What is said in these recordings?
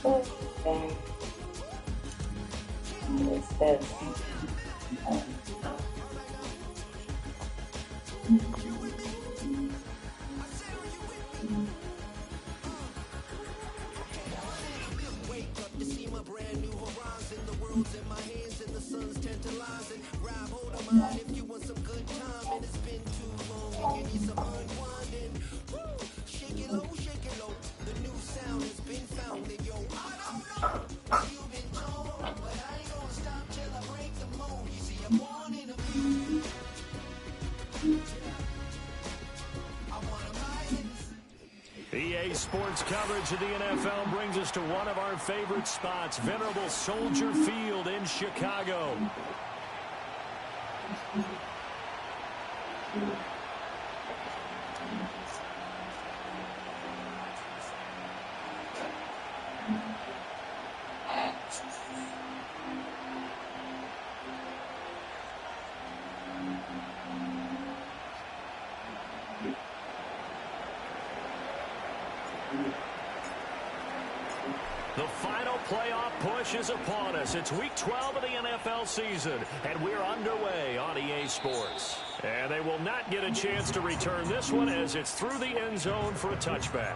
What is this? EA Sports coverage of the NFL brings us to one of our favorite spots, venerable Soldier Field in Chicago. The final playoff push is upon us. It's week 12 of the NFL season, and we're underway on EA Sports. And they will not get a chance to return this one as it's through the end zone for a touchback.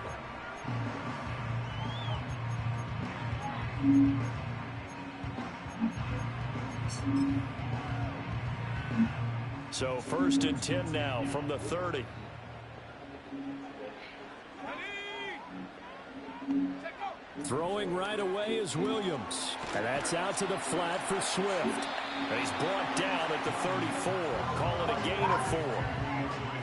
So 1st and 10 now from the 30. Throwing right away is Williams. And that's out to the flat for Swift. And he's brought down at the 34. Call it a gain of 4.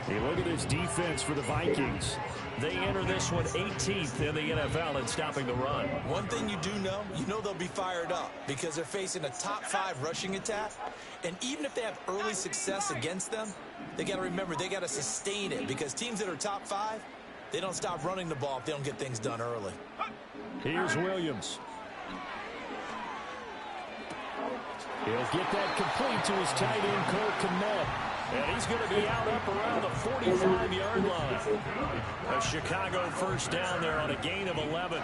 Hey, look at this defense for the Vikings. They enter this one 18th in the NFL in stopping the run. One thing you do know, they'll be fired up because they're facing a top 5 rushing attack. And even if they have early success against them, they got to remember they got to sustain it because teams that are top 5, they don't stop running the ball if they don't get things done early. Here's Williams. He'll get that complete to his tight end, Cole Kmet. And he's going to be out up around the 45-yard line. A Chicago first down there on a gain of 11.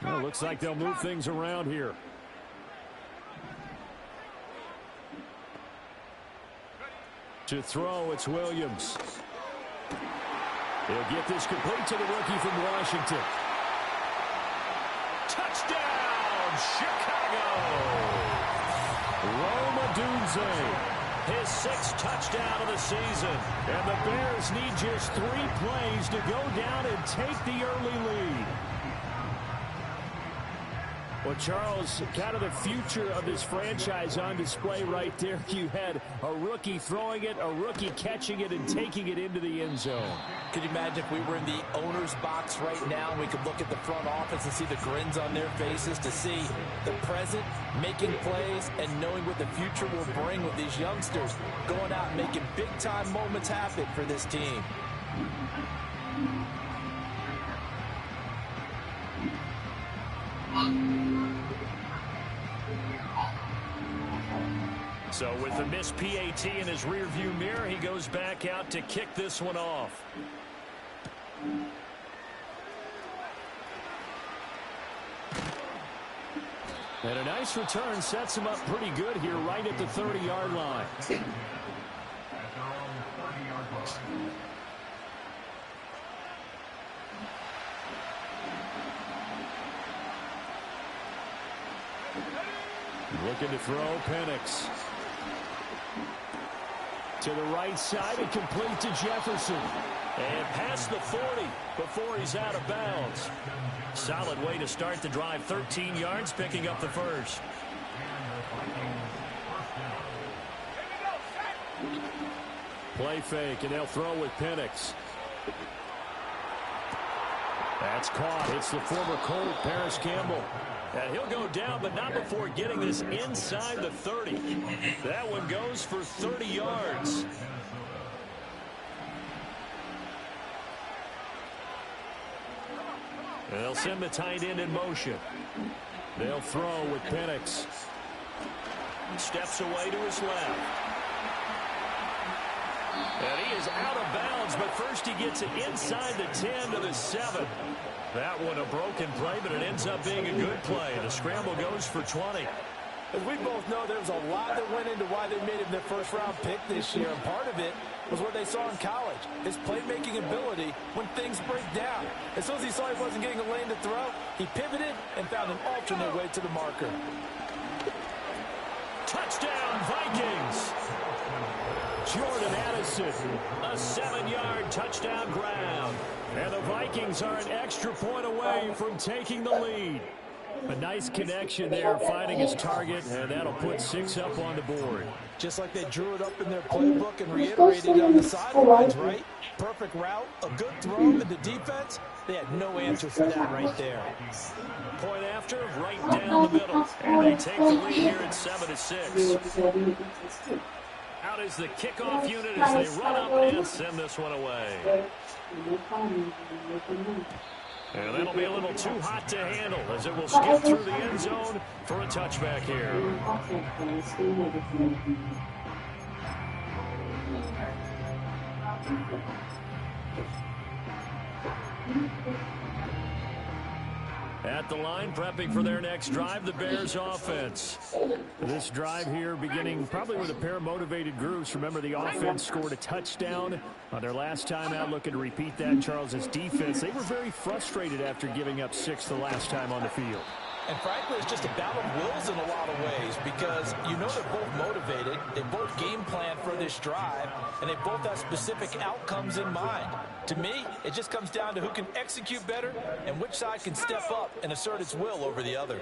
Well, looks like they'll move things around here. To throw, it's Williams. He'll get this complete to the rookie from Washington. Touchdown, Chicago! Rome Odunze, his 6th touchdown of the season. And the Bears need just 3 plays to go down and take the early lead. Well, Charles, kind of the future of this franchise on display right there. You had a rookie throwing it, a rookie catching it, and taking it into the end zone. Could you imagine if we were in the owner's box right now and we could look at the front office and see the grins on their faces, to see the present making plays and knowing what the future will bring with these youngsters going out and making big-time moments happen for this team. So with the missed PAT in his rearview mirror, he goes back out to kick this one off. And a nice return sets him up pretty good here right at the 30-yard line. Looking to throw, Penix. To the right side and complete to Jefferson. And past the 40 before he's out of bounds. Solid way to start the drive. 13 yards, picking up the first. Play fake, and they'll throw with Penix. That's caught. It's the former Colt, Paris Campbell. And he'll go down, but not before getting this inside the 30. That one goes for 30 yards. They'll send the tight end in motion. They'll throw with Penix. Steps away to his left. And he is out of bounds, but first he gets it inside the 10 to the 7. That one a broken play, but it ends up being a good play. The scramble goes for 20. As we both know, there's a lot that went into why they made him their first-round pick this year, and part of it was what they saw in college, his playmaking ability when things break down. As soon as he saw he wasn't getting a lane to throw, he pivoted and found an alternate way to the marker. Touchdown, Vikings! Jordan Addison, a 7-yard touchdown grab. And the Vikings are an extra point away from taking the lead. A nice connection there, finding his target, and that'll put 6 up on the board. Just like they drew it up in their playbook and reiterated it on the sidelines, right? Perfect route, a good throw, and the defense, they had no answer for that right there. Point after, right down the middle. And they take the lead here at 7-6. Out is the kickoff unit as they run up and send this one away. And that'll be a little too hot to handle as it will skip through the end zone for a touchback here. At the line, prepping for their next drive, the Bears offense. This drive here beginning probably with a pair of motivated groups. Remember, the offense scored a touchdown on their last time out. Looking to repeat that. Charles's defense, they were very frustrated after giving up 6 the last time on the field. And frankly, it's just a battle of wills in a lot of ways because you know they're both motivated, they both game plan for this drive, and they both have specific outcomes in mind. To me, it just comes down to who can execute better and which side can step up and assert its will over the other.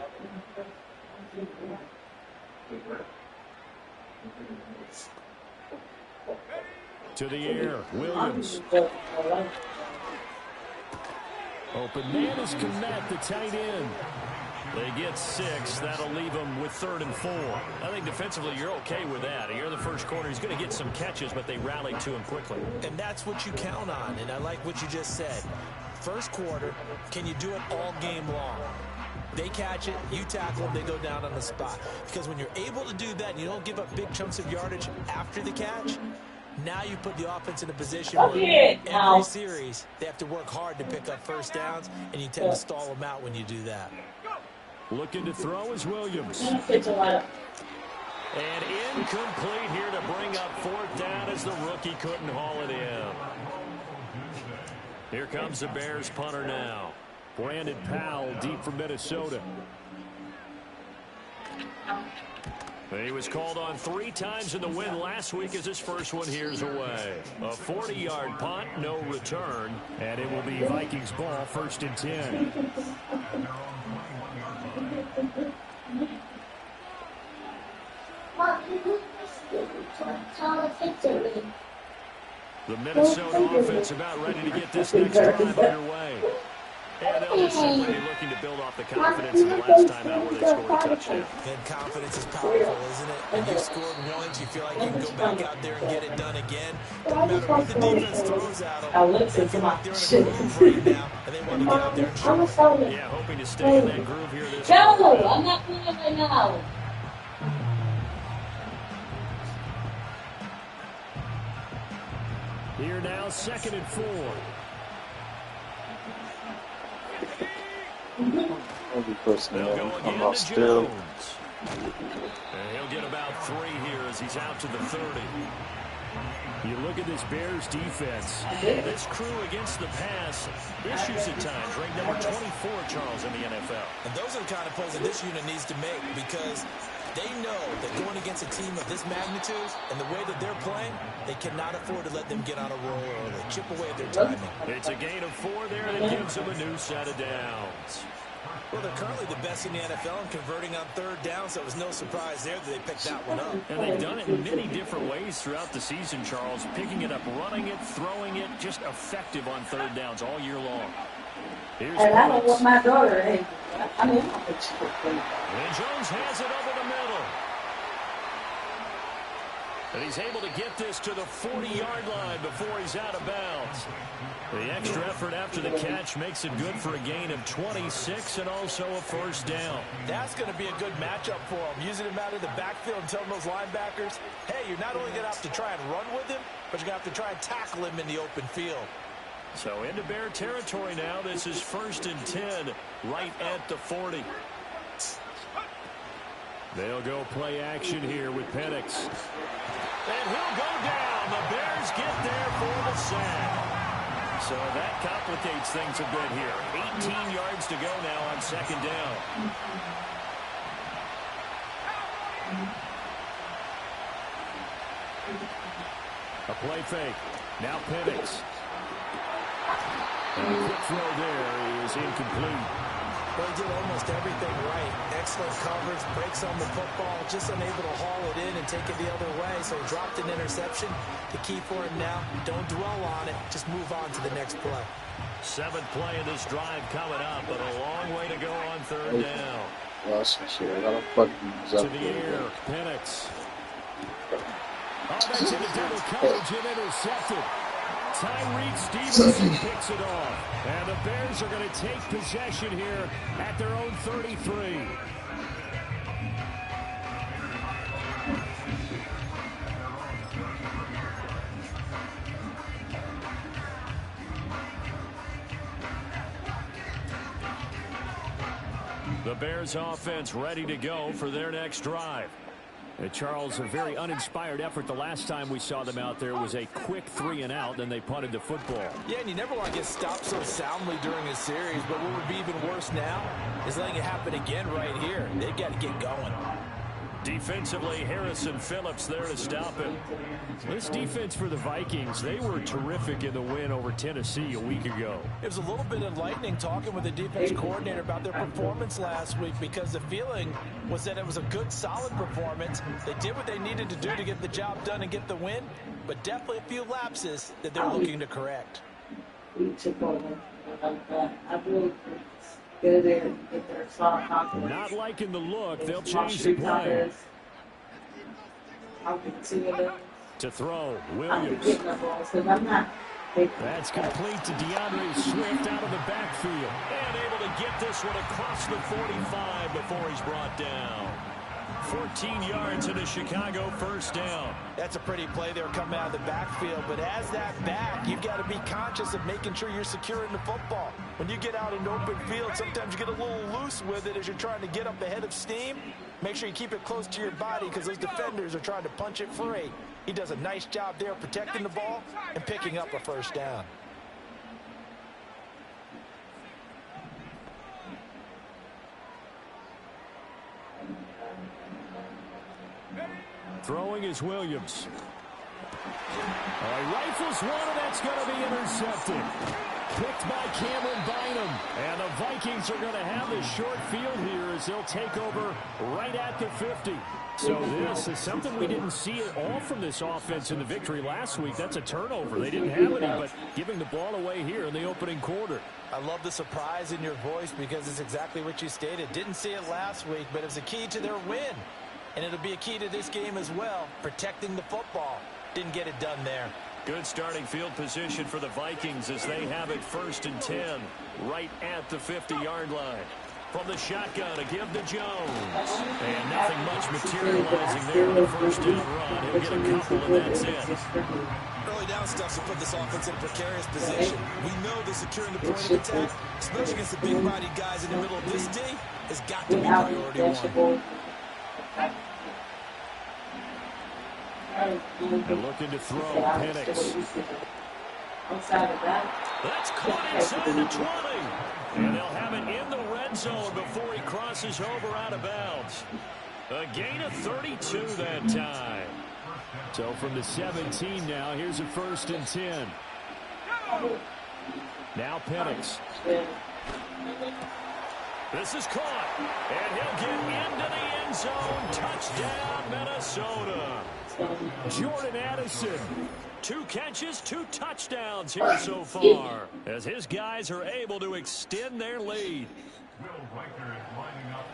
To the air, Williams. Open man is Komet, the tight end. They get 6. That'll leave them with 3rd and 4. I think defensively you're okay with that. You're the first quarter. He's going to get some catches, but they rallied to him quickly. And that's what you count on, and I like what you just said. First quarter, can you do it all game long? They catch it, you tackle them, they go down on the spot. Because when you're able to do that and you don't give up big chunks of yardage after the catch, now you put the offense in a position where every series they have to work hard to pick up first downs, and you tend to stall them out when you do that. Looking to throw is Williams. And incomplete here to bring up 4th down as the rookie couldn't haul it in. Here comes the Bears punter now. Brandon Powell deep from Minnesota. He was called on 3 times in the win last week as his first one here's away. A 40-yard punt, no return, and it will be Vikings ball, 1st and 10. The Minnesota offense about ready to get this next drive underway. And they'll just simply be looking to build off the confidence of the last time out where they scored a touchdown. And confidence is powerful, isn't it? When you've scored once, you feel like you can go back out there and get it done again. No matter what the defense throws at them, they feel like they're in a groove right now, and they want to get out there and show it. Yeah, hoping to stay in that groove here this No, I'm not doing it right now. Here now, 2nd and 4. They'll go again to Jones. And he'll get about 3 here as he's out to the 30. You look at this Bears defense. This crew against the pass, issues at times, ranked number 24, Charles, in the NFL. And those are the kind of plays that this unit needs to make because they know that going against a team of this magnitude and the way that they're playing, they cannot afford to let them get on a roll early, chip away at their timing. It's a gain of 4 there that gives them a new set of downs. Well, they're currently the best in the NFL in converting on 3rd down, so it was no surprise there that they picked that one up. And they've done it in many different ways throughout the season, Charles. Picking it up, running it, throwing it, just effective on 3rd downs all year long. Here's and I don't want my daughter. And Jones has it over the middle. And he's able to get this to the 40-yard line before he's out of bounds. The extra effort after the catch makes it good for a gain of 26 and also a first down. That's going to be a good matchup for him. Using him out of the backfield and telling those linebackers, hey, you're not only going to have to try and run with him, but you're going to have to try and tackle him in the open field. So into Bear territory now. This is 1st and 10 right at the 40. They'll go play action here with Penix. And he'll go down. The Bears get there for the sack. So that complicates things a bit here. 18 yards to go now on 2nd down. A play fake. Now Penix. And a quick throw there is incomplete. Well, he did almost everything right. Excellent coverage, breaks on the football, just unable to haul it in and take it the other way. So he dropped an interception. The key for him now, don't dwell on it. Just move on to the next play. 7th play of this drive coming up, but a long way to go on 3rd down. To the air, Penix. Oh, that's into double coverage and intercepted. Tyreek Stevenson picks it off. And the Bears are going to take possession here at their own 33. The Bears offense ready to go for their next drive. Charles, a very uninspired effort the last time we saw them out there was a quick 3-and-out, then they punted the football. Yeah, and you never want to get stopped so soundly during a series, but what would be even worse now is letting it happen again right here. They've got to get going. Defensively, Harrison Phillips there to stop him. This defense for the Vikings, they were terrific in the win over Tennessee a week ago. It was a little bit enlightening talking with the defense coordinator about their performance last week because the feeling was that it was a good, solid performance. They did what they needed to do to get the job done and get the win, but definitely a few lapses that they're looking to correct. Not liking the look. They'll change the play. To throw, Williams. That's complete to DeAndre Swift out of the backfield. And able to get this one across the 45 before he's brought down. 14 yards in a Chicago first down. That's a pretty play there coming out of the backfield, but as that back, you've got to be conscious of making sure you're securing the football. When you get out in open field, sometimes you get a little loose with it as you're trying to get up ahead of steam. Make sure you keep it close to your body because those defenders are trying to punch it free. He does a nice job there protecting the ball and picking up a first down. Throwing is Williams. He rifles one, and that's going to be intercepted. Picked by Cameron Bynum. And the Vikings are going to have the short field here as they'll take over right at the 50. So this is something we didn't see at all from this offense in the victory last week. That's a turnover. They didn't have any, but giving the ball away here in the opening quarter. I love the surprise in your voice because it's exactly what you stated. Didn't see it last week, but it's a key to their win. And it'll be a key to this game as well, protecting the football. Didn't get it done there. Good starting field position for the Vikings as they have it 1st and 10 right at the 50-yard line. From the shotgun, a give to Jones. And nothing much materializing there on the first down run. He'll get a couple, and that's it. Early down stuff to put this offense in a precarious position. We know that securing the point of attack, especially against the big-bodied guys in the middle of this D, has got to be priority one. And looking to throw, Penix. That's caught inside the 20. And they'll have it in the red zone before he crosses over out of bounds. A gain of 32 that time. So from the 17 now, here's a 1st and 10. Now Penix. This is caught, and he'll get into the end zone. Touchdown, Minnesota. Jordan Addison, 2 catches, 2 touchdowns here so far, as his guys are able to extend their lead.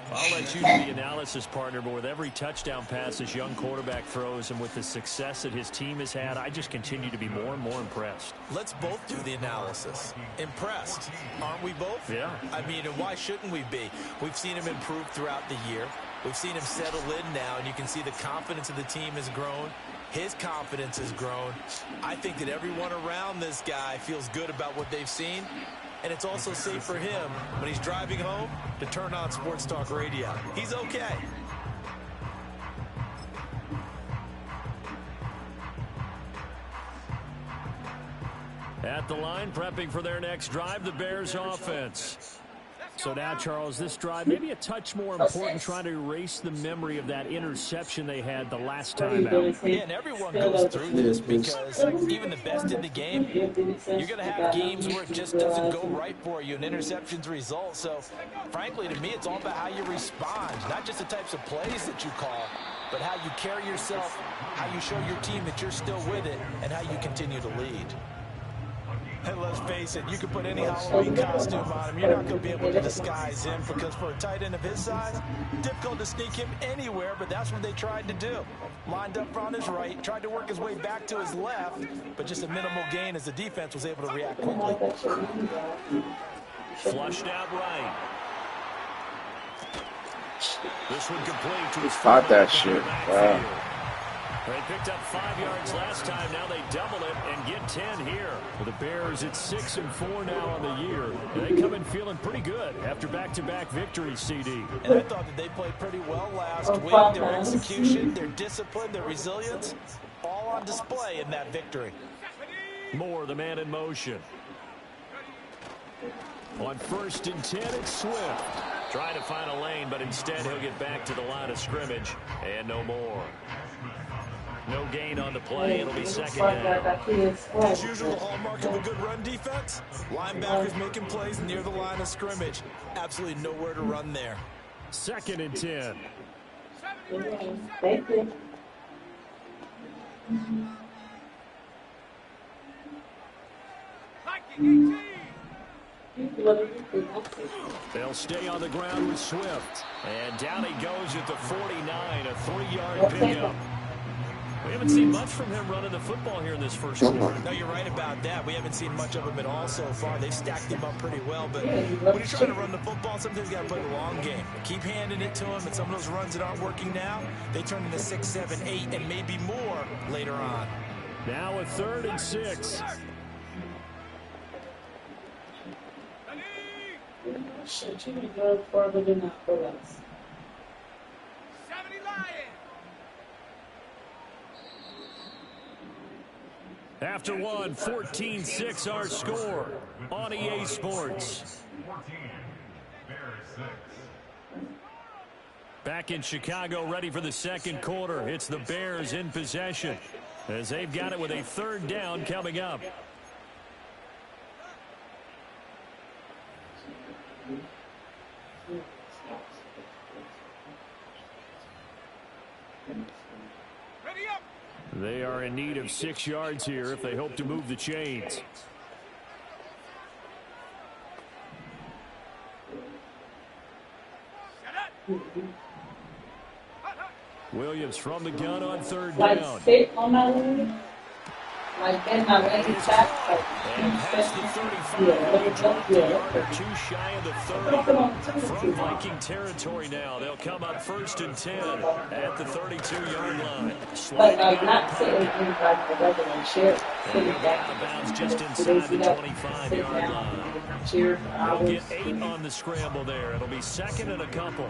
I'll let you do the analysis, partner, but with every touchdown pass this young quarterback throws and with the success that his team has had, I just continue to be more and more impressed. Let's both do the analysis. Impressed, aren't we both? Yeah. I mean, and why shouldn't we be? We've seen him improve throughout the year. We've seen him settle in now, and you can see the confidence of the team has grown. His confidence has grown. I think that everyone around this guy feels good about what they've seen. And it's also safe for him when he's driving home to turn on Sports Talk Radio. He's okay. At the line, prepping for their next drive, the Bears offense. So now, Charles, this drive maybe a touch more important, trying to erase the memory of that interception they had the last time out. Yeah, and everyone goes through this because even the best in the game, you're going to have games where it just doesn't go right for you, and interceptions result. So, frankly, to me, it's all about how you respond, not just the types of plays that you call, but how you carry yourself, how you show your team that you're still with it, and how you continue to lead. And let's face it, you can put any Halloween costume on him. You're not going to be able to disguise him because for a tight end of his size, difficult to sneak him anywhere, but that's what they tried to do. Lined up on his right, tried to work his way back to his left, but just a minimal gain as the defense was able to react quickly. Flushed out right. This one complete to his Caught that shit. Wow. They picked up 5 yards last time. Now they double it and get 10 here. For the Bears, it's 6-4 now on the year. They come in feeling pretty good after back-to-back victories, CD. And I thought that they played pretty well last week. Their execution, their discipline, their resilience, all on display in that victory. Moore, the man in motion. On 1st and 10, it's Swift. Trying to find a lane, but instead he'll get back to the line of scrimmage. And no more. No gain on the play. It'll be second down. As usual, the hallmark of a good run defense. Linebackers making plays near the line of scrimmage. Absolutely nowhere to run there. 2nd and 10. Thank you. They'll stay on the ground with Swift. And down he goes at the 49, a 3-yard pickup. We haven't seen much from him running the football here in this first quarter. No, you're right about that. We haven't seen much of him at all so far. They've stacked him up pretty well. But when you're trying to run the football, sometimes you got to play the long game. Keep handing it to him, and some of those runs that aren't working now, they turn into 6, 7, 8, and maybe more later on. Now a 3rd and 6. Shit, you can go further than that for us. After one, 14-6 our score on EA Sports. Back in Chicago, ready for the second quarter. It's the Bears in possession as they've got it with a 3rd down coming up. They are in need of 6 yards here if they hope to move the chains. Williams from the gun on 3rd down. Like sit on my leg. Like that, my leg is back. And past the 35, he dropped a yard or two shy of the 30. From Viking territory now, they'll come up 1st and 10 at the 32-yard line. But like not sitting in like the regular chair. Sitting back. Out of bounds just inside the 25-yard line. They'll get 8 on the scramble there. It'll be 2nd and a couple.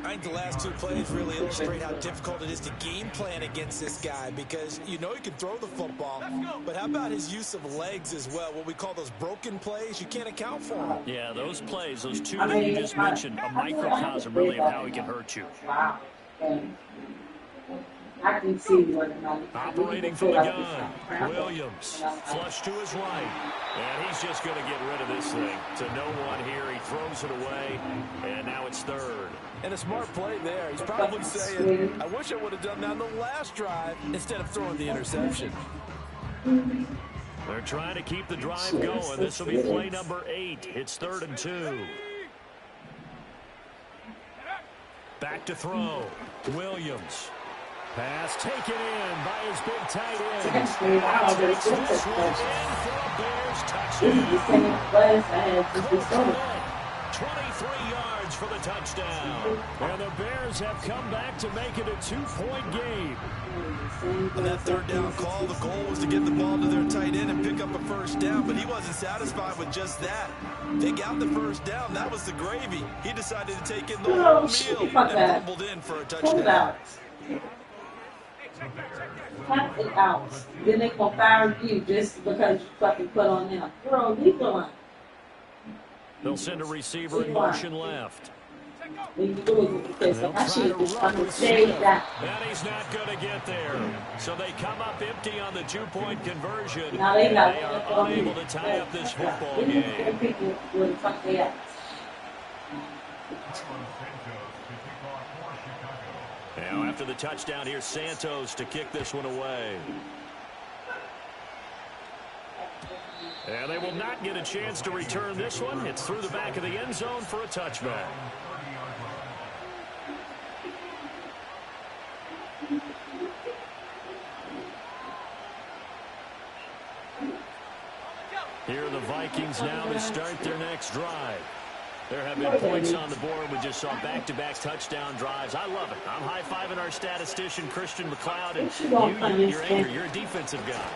I think the last 2 plays really illustrate how difficult it is to game plan against this guy because you know he can throw the football, but how about his use of legs as well? What we call those broken plays, you can't account for them. Yeah, those plays, those 2 that you just mentioned, a microcosm really of how he can hurt you. Wow. I can see what Operating from the gun, Williams, flush to his right, and he's just going to get rid of this thing. To no one here, he throws it away, and now it's 3rd. And a smart play there. He's probably saying, I wish I would have done that on the last drive instead of throwing the interception. They're trying to keep the drive going. This will be play number 8. It's 3rd and 2. Back to throw. Williams. Pass taken in by his big tight end. Takes this one in for a Bears touchdown. 23 yards for the touchdown. And the Bears have come back to make it a 2-point game. On that third down call, the goal was to get the ball to their tight end and pick up a first down, but he wasn't satisfied with just that. They got the first down. That was the gravy. He decided to take in the whole meal and fumbled in for a touchdown. Tap it out. Then they gonna fire you just because you fucking put on them. Bro, leave the line. They'll send a receiver in motion left. When you do it because I should just fucking say that. And he's not going to get there. So they come up empty on the 2-point conversion. Now they are unable to tie up this football game. Now after the touchdown, here's Santos to kick this one away. And they will not get a chance to return this one. It's through the back of the end zone for a touchback. Here are the Vikings now to start their next drive. There have been points on the board. We just saw back-to-back touchdown drives. I love it. I'm high-fiving our statistician, Christian McLeod, and you're angry. You're a defensive guy.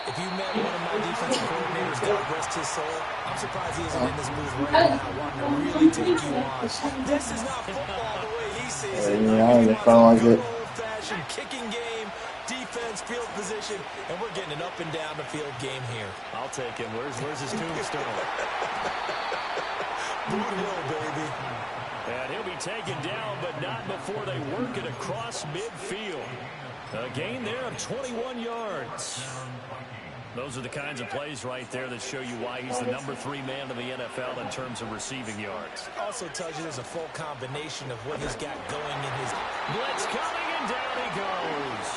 If you met one of my defensive coordinators, God rest his soul, I'm surprised he isn't in this booth right now wanting to really take you on. This is not football the way he sees it. Yeah, they felt like it. Old-fashioned kicking game, defense, field position, and we're getting an up and down the field game here. I'll take him. Where's his tombstone? Boot Hill, baby. And he'll be taken down, but not before they work it across midfield. A gain there of 21 yards. Those are the kinds of plays right there that show you why he's the #3 man in the NFL in terms of receiving yards. Also tells you there's a full combination of what he's got going in his... Blitz coming, and down he goes.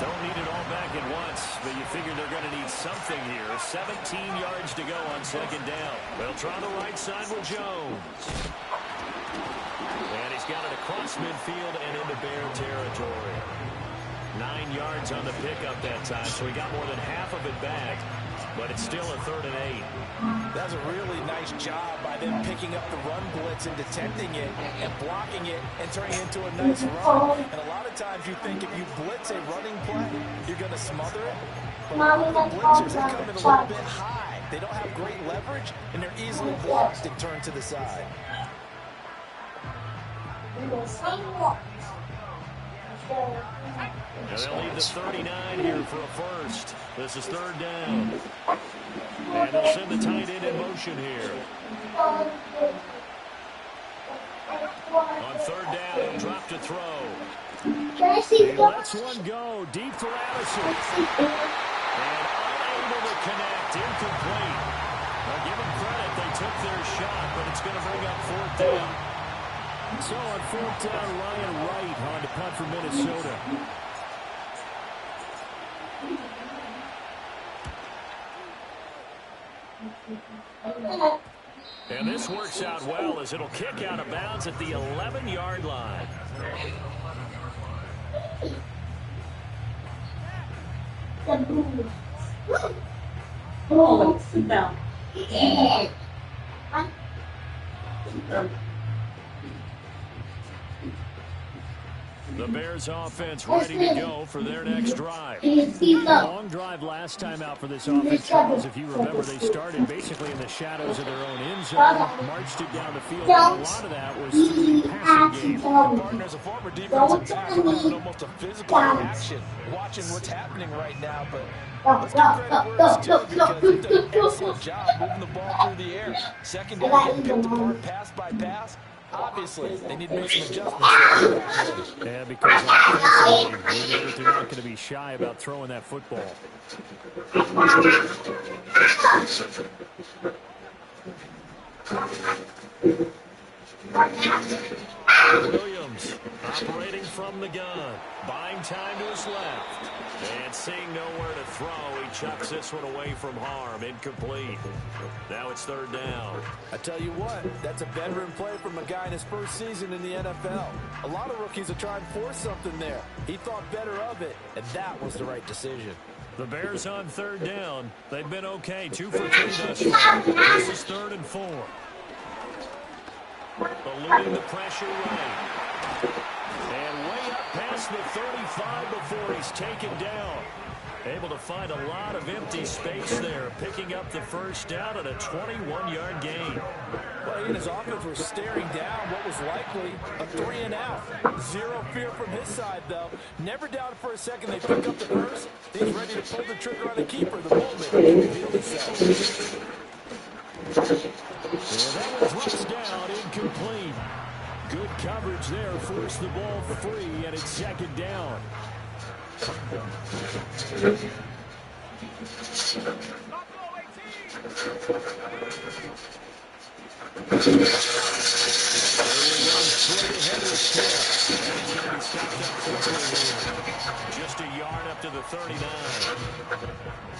Don't need it all back at once, but you figure they're going to need something here. 17 yards to go on second down. They'll try the right side with Jones. And he's got it across midfield and into Bear territory. 9 yards on the pickup that time, so he got more than half of it back, but it's still a 3rd and 8. That's a really nice job by them picking up the run blitz and detecting it and blocking it and turning it into a nice run. And a lot of times you think if you blitz a running play, you're going to smother it. But a lot of the blitzers, they come in a little bit high. They don't have great leverage, and they're easily blocked and turned to the side. And they'll leave the 39 here for a first. This is 3rd down. And they'll send the tight end in motion here. On 3rd down, he'll drop to throw. He lets one go deep for Addison. And unable to connect, incomplete. Now give them credit, they took their shot, but it's going to bring up 4th down. So on 4th down, Ryan Wright on to punt for Minnesota. And this works out well as it'll kick out of bounds at the 11-yard line. Oh, sit down. The Bears offense ready to go for their next drive. Long drive last time out for this offense, Charles. If you remember, they started basically in the shadows of their own end zone, marched it down the field, and a lot of that was through the passing game. And partners, a former defensive back, having almost a physical reaction, watching what's happening right now, but let's give credit where it's due because they've done an excellent job moving the ball through the air. Secondary getting picked apart pass by pass. Obviously, they need to make some adjustments. Yeah, because offensively, we know that they're not going to be shy about throwing that football. Williams operating from the gun. Buying time to his left. And seeing nowhere to throw, he chucks this one away from harm. Incomplete. Now it's third down. I tell you what, that's a veteran play from a guy in his first season in the NFL. A lot of rookies are trying to force something there. He thought better of it, and that was the right decision. The Bears on third down. They've been okay. 2 for 3 thus far. This is 3rd and 4. Eluding the pressure right. And way up past the 35 before he's taken down. Able to find a lot of empty space there, picking up the first down at a 21-yard gain. Well, he and his offense were staring down what was likely a 3-and-out. Zero fear from his side, though. Never doubted for a second they pick up the first. He's ready to pull the trigger on the keeper the moment he revealed himself. And that one drops down, incomplete. Good coverage there, forced the ball free, and it's second down. Just a yard up to the 39.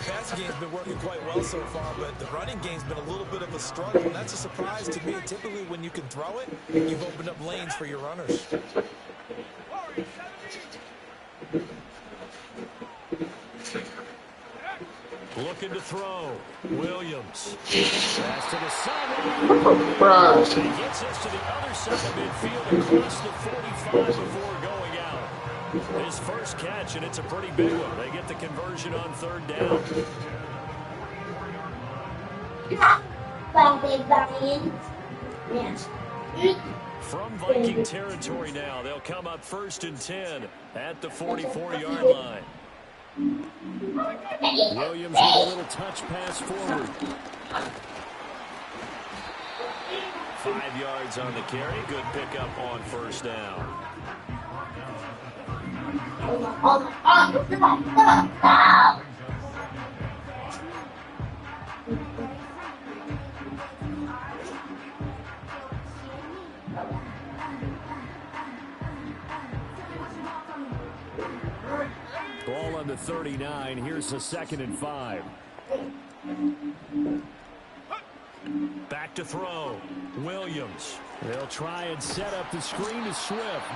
Passing game's been working quite well so far, but the running game's been a little bit of a struggle, and that's a surprise to me. Typically, when you can throw it, you've opened up lanes for your runners. Looking to throw. Williams. Pass to the sideline. He gets us to the other side of midfield across the 45 before going out. His first catch, and it's a pretty big one. They get the conversion on third down. From Viking territory now, they'll come up 1st and 10 at the 44-yard line. Williams with a little touch pass forward. 5 yards on the carry. Good pickup on first down. Ball on the 39. Here's the 2nd and 5. Back to throw. Williams. They'll try and set up the screen to Swift.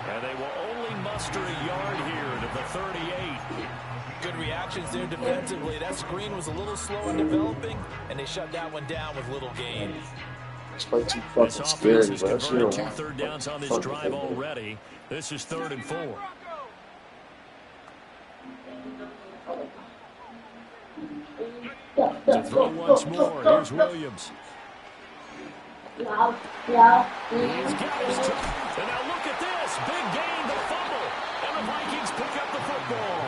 And they will only muster a yard here to the 38. Good reactions there defensively. That screen was a little slow in developing, and they shut that one down with little gain. It's way too This fucking offense scary, has bro. converted 2 third downs on this drive already. This is 3rd and 4. To throw once more. Here's Williams. He's got his turn. And now look at this. Big gain, the fumble. And the Vikings pick up the football.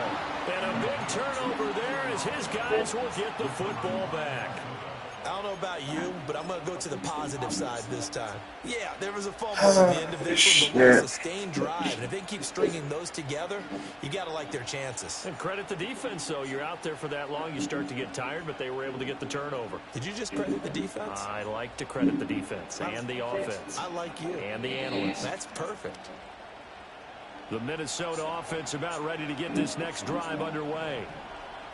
And a big turnover there as his guys will get the football back. I don't know about you, but I'm going to go to the positive side this time. Yeah, there was a fumble at the end of this one, but it was a sustained drive. And if they keep stringing those together, you got to like their chances. And credit the defense, though. You're out there for that long, you start to get tired, but they were able to get the turnover. Did you just credit the defense? I like to credit the defense and the offense. I like you. And the analysts. That's perfect. The Minnesota offense about ready to get this next drive underway.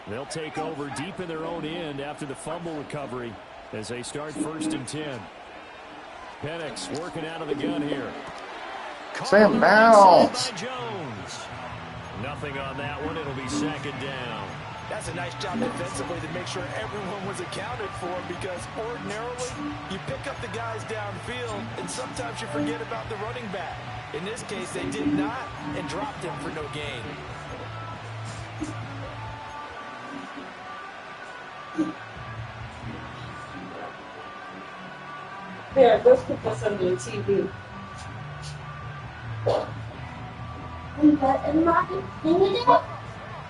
They'll take over deep in their own end after the fumble recovery as they start 1st and 10. Penix working out of the gun here. Sam bounce. Jones. Nothing on that one. It'll be 2nd down. That's a nice job defensively to make sure everyone was accounted for, because ordinarily you pick up the guys downfield and sometimes you forget about the running back. In this case, they did not and dropped him for no gain. Here, let's put this on your TV.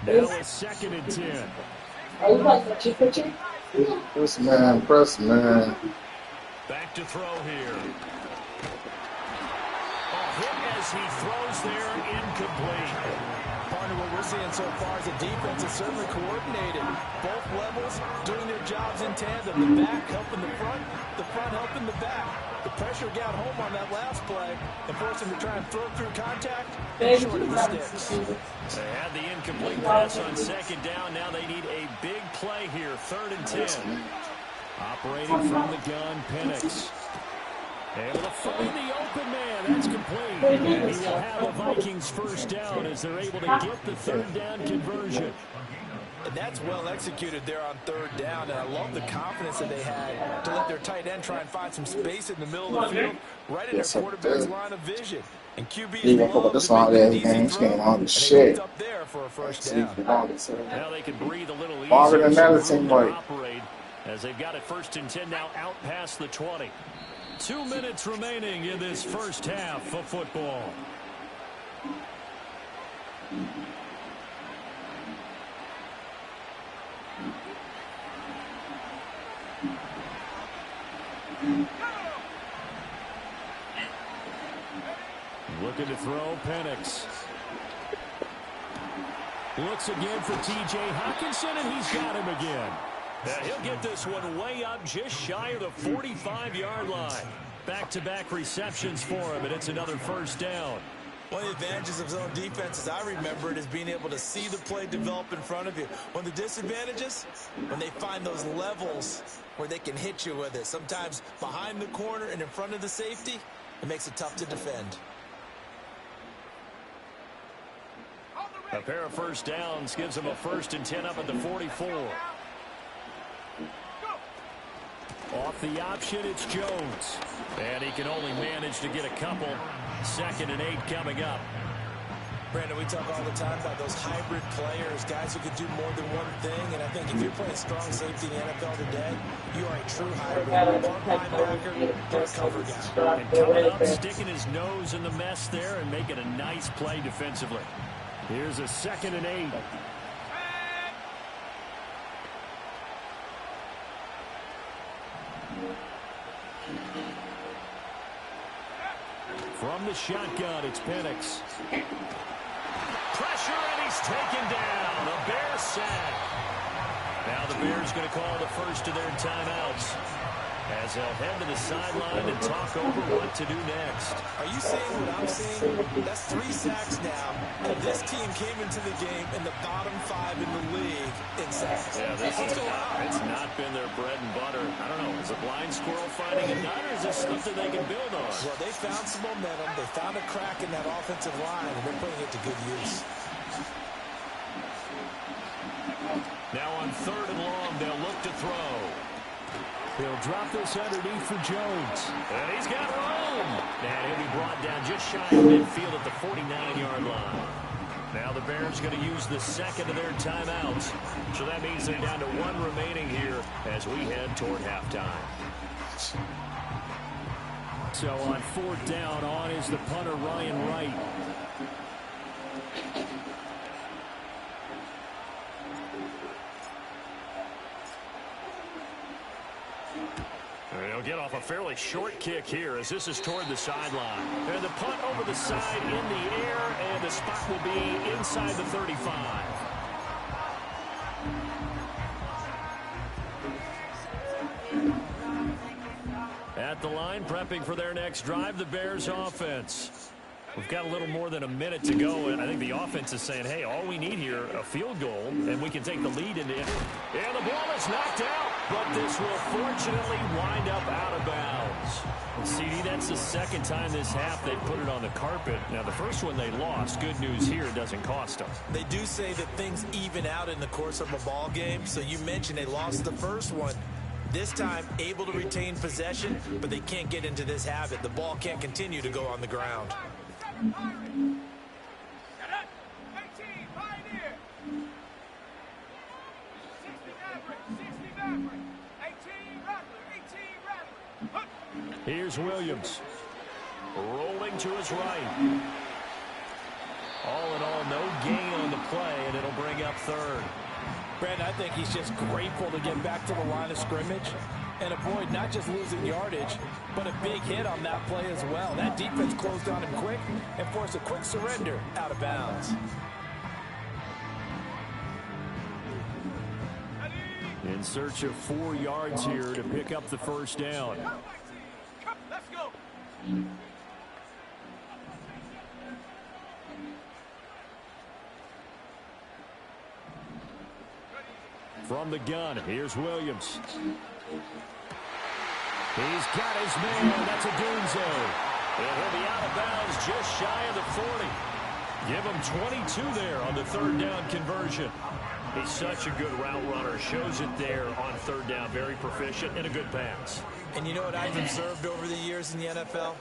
Now it's 2nd and 10. Are you like that your picture? Press man, press man. Back to throw here. A hit as he throws there, incomplete. Partner, what we're we're seeing so far is the defense is certainly coordinated. Both levels doing their jobs in tandem. The back helping the front helping the back. The pressure got home on that last play and forced him to try and throw through contact and short of the sticks. They had the incomplete pass on second down. Now they need a big play here, 3rd and 10. Operating from the gun, Penix. Able to find the open man. That's complete. And he will have the Vikings first down as they're able to get the 3rd down conversion. And that's well executed there on 3rd down. And I love the confidence that they had to let their tight end try and find some space in the middle of the field, right in their quarterback's line of vision. And QB's love this to make long that ass easy game. throw, Game on and they shit. hooked up there for a first down. Now they can breathe a little easier. Longer than that, some it room seemed to like. operate as they've got it 1st and 10 now out past the 20. 2 minutes remaining in this first half of football. Looking to throw, Penix. Looks again for T.J. Hockenson, and he's got him again. He'll get this one way up just shy of the 45-yard line. Back-to-back receptions for him, and it's another first down. One of the advantages of zone defense, as I remember it, is being able to see the play develop in front of you. One of the disadvantages, when they find those levels where they can hit you with it. Sometimes behind the corner and in front of the safety, it makes it tough to defend. A pair of first downs gives them a 1st and 10 up at the 44. Off the option, it's Jones. And he can only manage to get a couple. 2nd and 8 coming up. Brandon, we talk all the time about those hybrid players, guys who can do more than one thing. And I think if you're playing strong safety in the NFL today, you are a true hybrid. One linebacker, you're a cover guy. And coming up, sticking his nose in the mess there and making a nice play defensively. Here's a 2nd and 8. From the shotgun, it's Penix. Pressure, and he's taken down. A Bear sack. Now the Bears going to call the first of their timeouts as they'll head to the sideline and talk over what to do next. Are you seeing what I'm seeing? That's 3 sacks now, and this team came into the game in the bottom 5 in the league in sacks. Yeah, it's not been their bread and butter. I don't know, is a blind squirrel finding a nut, or is this something they can build on? Well, they found some momentum. They found a crack in that offensive line, and they're putting it to good use. Now on 3rd and long, they'll look to throw. He'll drop this underneath for Jones. And he's got room. And he'll be brought down just shy of midfield at the 49-yard line. Now the Bears going to use the 2nd of their timeouts. So that means they're down to 1 remaining here as we head toward halftime. So on 4th down, on is the punter, Ryan Wright. He'll get off a fairly short kick here as this is toward the sideline. And the punt over the side in the air, and the spot will be inside the 35. At the line, prepping for their next drive, the Bears offense. We've got a little more than a minute to go, and I think the offense is saying, hey, all we need here, a field goal, and we can take the lead into it. And the ball is knocked out, but this will fortunately wind up out of bounds. And CD, that's the 2nd time this half they've put it on the carpet. Now, the first one they lost. Good news here, it doesn't cost them. They do say that things even out in the course of a ball game, so you mentioned they lost the first one. This time, able to retain possession, but they can't get into this habit. The ball can't continue to go on the ground. Here's Williams. Rolling to his right. All in all, no gain on the play, and it'll bring up 3rd. Brandon, I think he's just grateful to get back to the line of scrimmage and avoid not just losing yardage, but a big hit on that play as well. That defense closed on him quick and forced a quick surrender out of bounds. In search of 4 yards here to pick up the first down. Let's go. From the gun, here's Williams. He's got his man. That's a Dunzo. And he'll be out of bounds just shy of the 40. Give him 22 there on the third down conversion. He's such a good route runner. Shows it there on third down. Very proficient and a good pass. And you know what I've observed over the years in the NFL?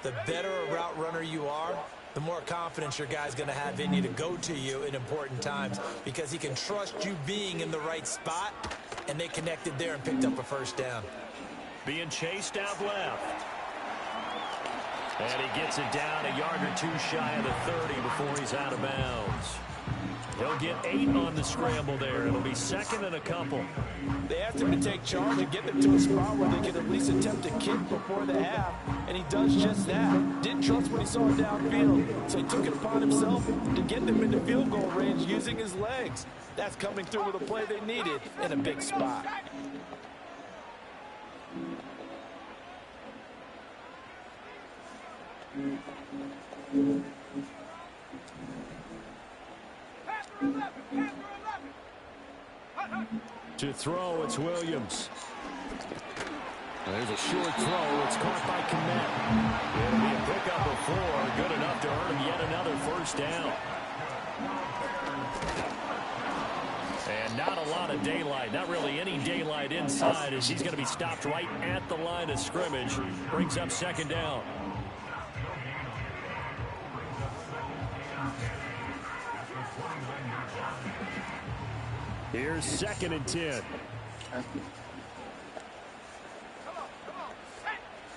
The better a route runner you are, the more confidence your guy's going to have in you to go to you in important times because he can trust you being in the right spot, and they connected there and picked up a first down. Being chased out left. And he gets it down a yard or 2 shy of the 30 before he's out of bounds. He'll get 8 on the scramble there. It'll be second and a couple. They asked him to take charge and get them to a spot where they could at least attempt to kick before the half, and he does just that. Didn't trust what he saw downfield, so he took it upon himself to get them into field goal range using his legs. That's coming through with a play they needed in a big spot. To throw, it's Williams. There's a short throw. It's caught by Kmet. It'll be a pickup of 4. Good enough to earn him yet another first down. And not a lot of daylight. Not really any daylight inside as he's going to be stopped right at the line of scrimmage. Brings up second down. Here's second and 10.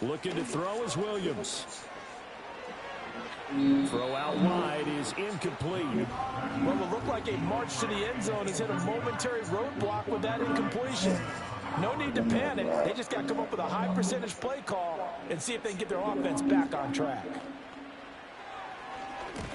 Looking to throw is Williams. Throw out wide is incomplete. Well, it looked like a march to the end zone has hit a momentary roadblock with that incompletion. No need to panic. They just got to come up with a high percentage play call and see if they can get their offense back on track.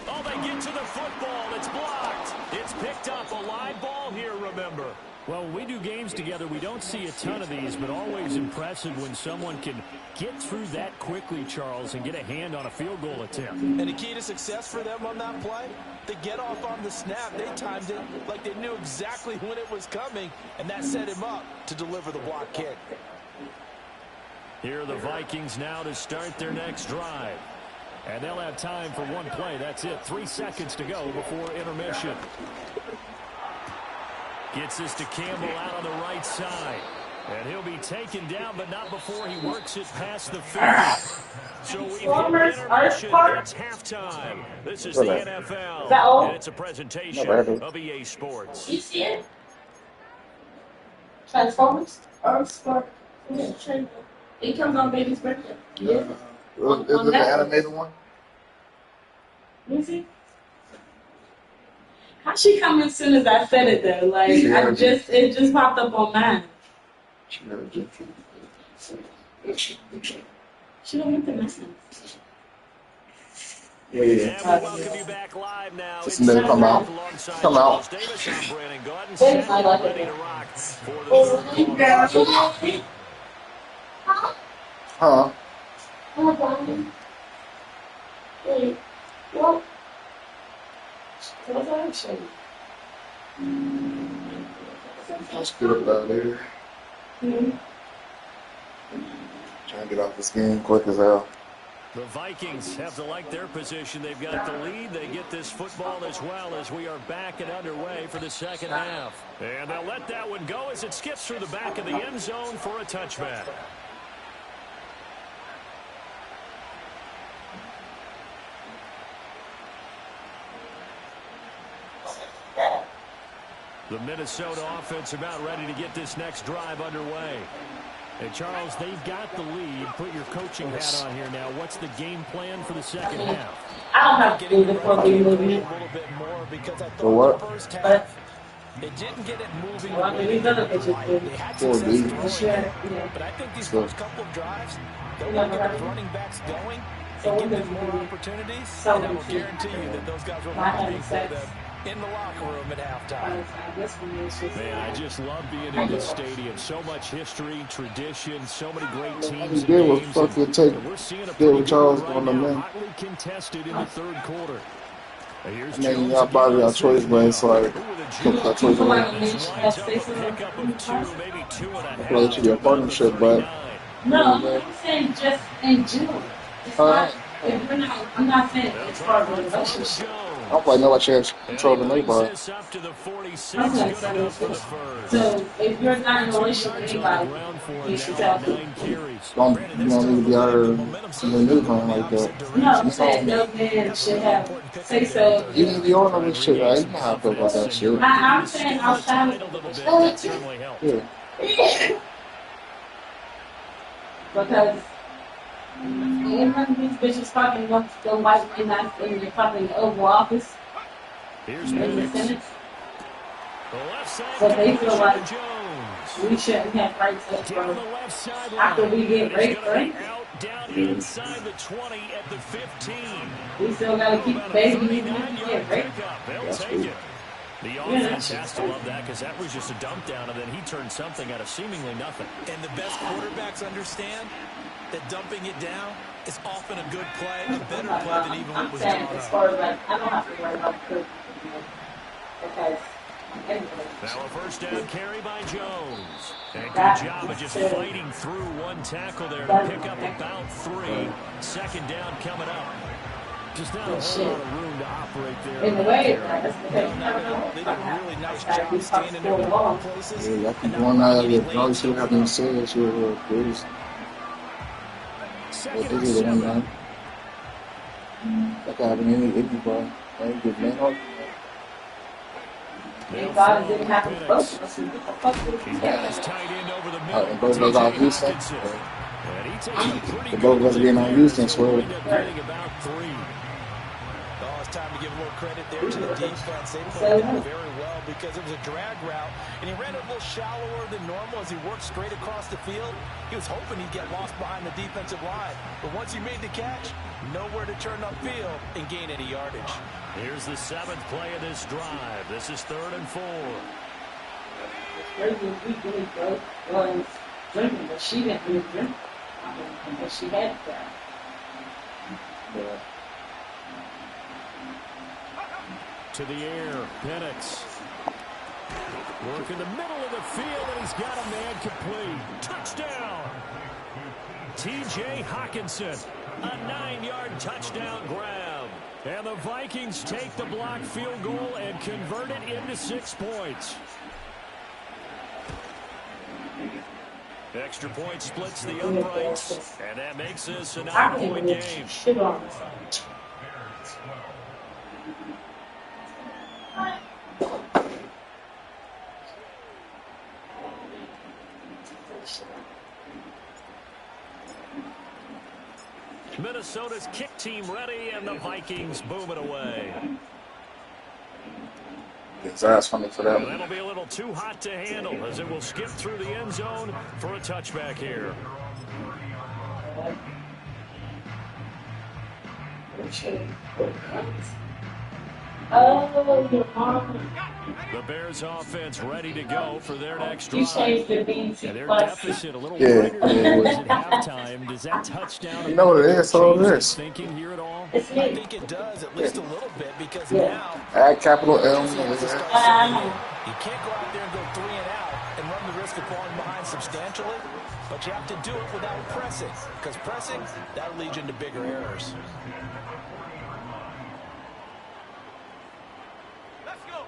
Oh, they get to the football. It's blocked. It's picked up. A live ball here, remember. Well, when we do games together, we don't see a ton of these, but always impressive when someone can get through that quickly, Charles, and get a hand on a field goal attempt. And the key to success for them on that play, to get off on the snap, they timed it like they knew exactly when it was coming, and that set him up to deliver the block kick. Here are the Vikings now to start their next drive. And they'll have time for one play. That's it. 3 seconds to go before intermission. Gets this to Campbell out on the right side. And he'll be taken down, but not before he works it past the 50. So we've hit intermission. It's halftime. This is the NFL. And it's a presentation of EA Sports. You see it? Transformers? Earth Spark? It comes on baby's birthday. Yeah. Is it the animated one? You see? How she come as soon as I said it though? Like it just popped up on mine. She don't get the message. Yeah. And we welcome you back live now. Just let it come out. Come out. Davis, I'm Brandon Gordon, Thanks, I like ready it. to rock for the third quarter. Huh? Wait, what? What's that shit? Let's get up out there. Mm-hmm. Trying to get off this game quick as hell. The Vikings have to like their position. They've got the lead. They get this football as well as we are back and underway for the second half. And they'll let that one go as it skips through the back of the end zone for a touchback. The Minnesota offense about ready to get this next drive underway. And Charles, they've got the lead. Put your coaching hat on here now. What's the game plan for the second half? I don't have to do the fucking movie. A little bit more because I thought the first half they didn't get it moving. Well, I mean, these other pitches They do. had success throwing, Yeah. but I think these first couple of drives, they'll get those running backs going and give them more opportunities. And I will guarantee you that those guys will not be for them in the locker room at halftime. I guess for me it's just Man, I just love being in this stadium. So much history, tradition, so many great All teams he did and was games. fucking take And we're seeing a did pretty what good Charles one right doing to now, men. hotly contested in the third quarter. And here's I mean, Jones y'all again body on our the choice, snap but now. it's like Who with a took that jump? choice feel away. like And a this man should have winds up say a something. pickup of 2, maybe 2.5 I feel like it should be to a about the partnership, 39. but No, you know, I'm saying just in general. It's uh, not, if we're not, I'm not saying They'll it's try part to of a run for it with relationship. I don't quite Jones. know what chance And control he the brings neighborhood. this up to the 46. I'm Good not saying enough for the this. first. So if you're not in a 2 relationship with yards on the anybody, ground for him you should now tell on people. 9 carries. Brandon, You this don't type need to of be out win, the here momentum in the certainly could news go in man the like that. opposite No, direction. I'm You know saying So no me. man that's a should really have important pickup say there on so. third Even if you down. don't know Try and this shit, regain right? You some know how I feel about confidence, that and you're shit. right, beginning I'm to saying stem the outside tide a little bit. That certainly helped. Yeah. Because none of these bitches fucking want to go white and not in the fucking Oval Office Here's in the Penix. Senate. The left side So they feel completion like to Jones. we shouldn't have rights Down the for left sideline. after we And get he's raped, going to be right? out down inside the 20 at the 15. We still gotta Oh, keep about a babies even if we 39-yard get raped. pickup. They'll That's take weird. it. The Yeah, offense that's has to love that because that was just a dump down, and then he turned something out of seemingly nothing. And the best quarterbacks understand that dumping it down is often a good play, a better play than even what I'm was saying drawn as up. far as like I don't have to worry about the coach because anyway. Now a first down carry by Jones. And good That job of just is true. fighting through one tackle there to That's pick up about 3. Second down coming up. Just not a whole shit. lot of room to operate there. In the on way, that carry. that's because you never know They what's did gonna a really happen. nice Outside job these staying in their fucking proper walls. places. Yeah, y'all keep and not going out allowing there. any Y'all lanes should to have been open up. said. She was please. But Second this and is the one 7. man. That could happen anybody. Ain't good man. They'll Thank God it throw didn't with happen to both Penix. of us. What the fuck would He's we got his get? tight end over the middle. And both of us on TJ Houston. Hawkinson. And he takes a pretty The good both of us lick being on there, Houston, so we'll swear. end up getting about 3. Oh, it's time to give a little credit there to the defense. They played that very well because it was a drag route, and he ran it a little shallower than normal as he worked straight across the field. He was hoping he'd get lost behind the defensive line, but once he made the catch, nowhere to turn upfield and gain any yardage. Here's the 7th play of this drive. This is 3rd and 4. Crazy weekly bro was drinking, but she didn't really drink. But she had that. Yeah. To the air, Penix. Work in the middle of the field, and he's got a man complete. Touchdown! TJ Hawkinson, a 9-yard touchdown grab. And the Vikings take the block field goal and convert it into 6 points. Extra point splits the uprights, and that makes this a I can't 9-point even game. shit on this. Minnesota's kick team ready, and the Vikings boom it away. His ass funny for that And one. that'll be a little too hot to handle as it will skip through the end zone for a touchback here. Oh, your mom. The Bears offense ready to go for their next You drive. changed the beat And to their plus. deficit a little Yeah, wider than yeah, it was yeah. at halftime. Does that touchdown You know what it is, so it change their is. thinking here at all? It's I me. think it does, at least a little bit, because Yeah. now Add capital L. he has to start I setting in. know. You can't go out there and go 3 and out and run the risk of falling behind substantially, but you have to do it without pressing, because pressing, that'll lead you into bigger errors. Let's go.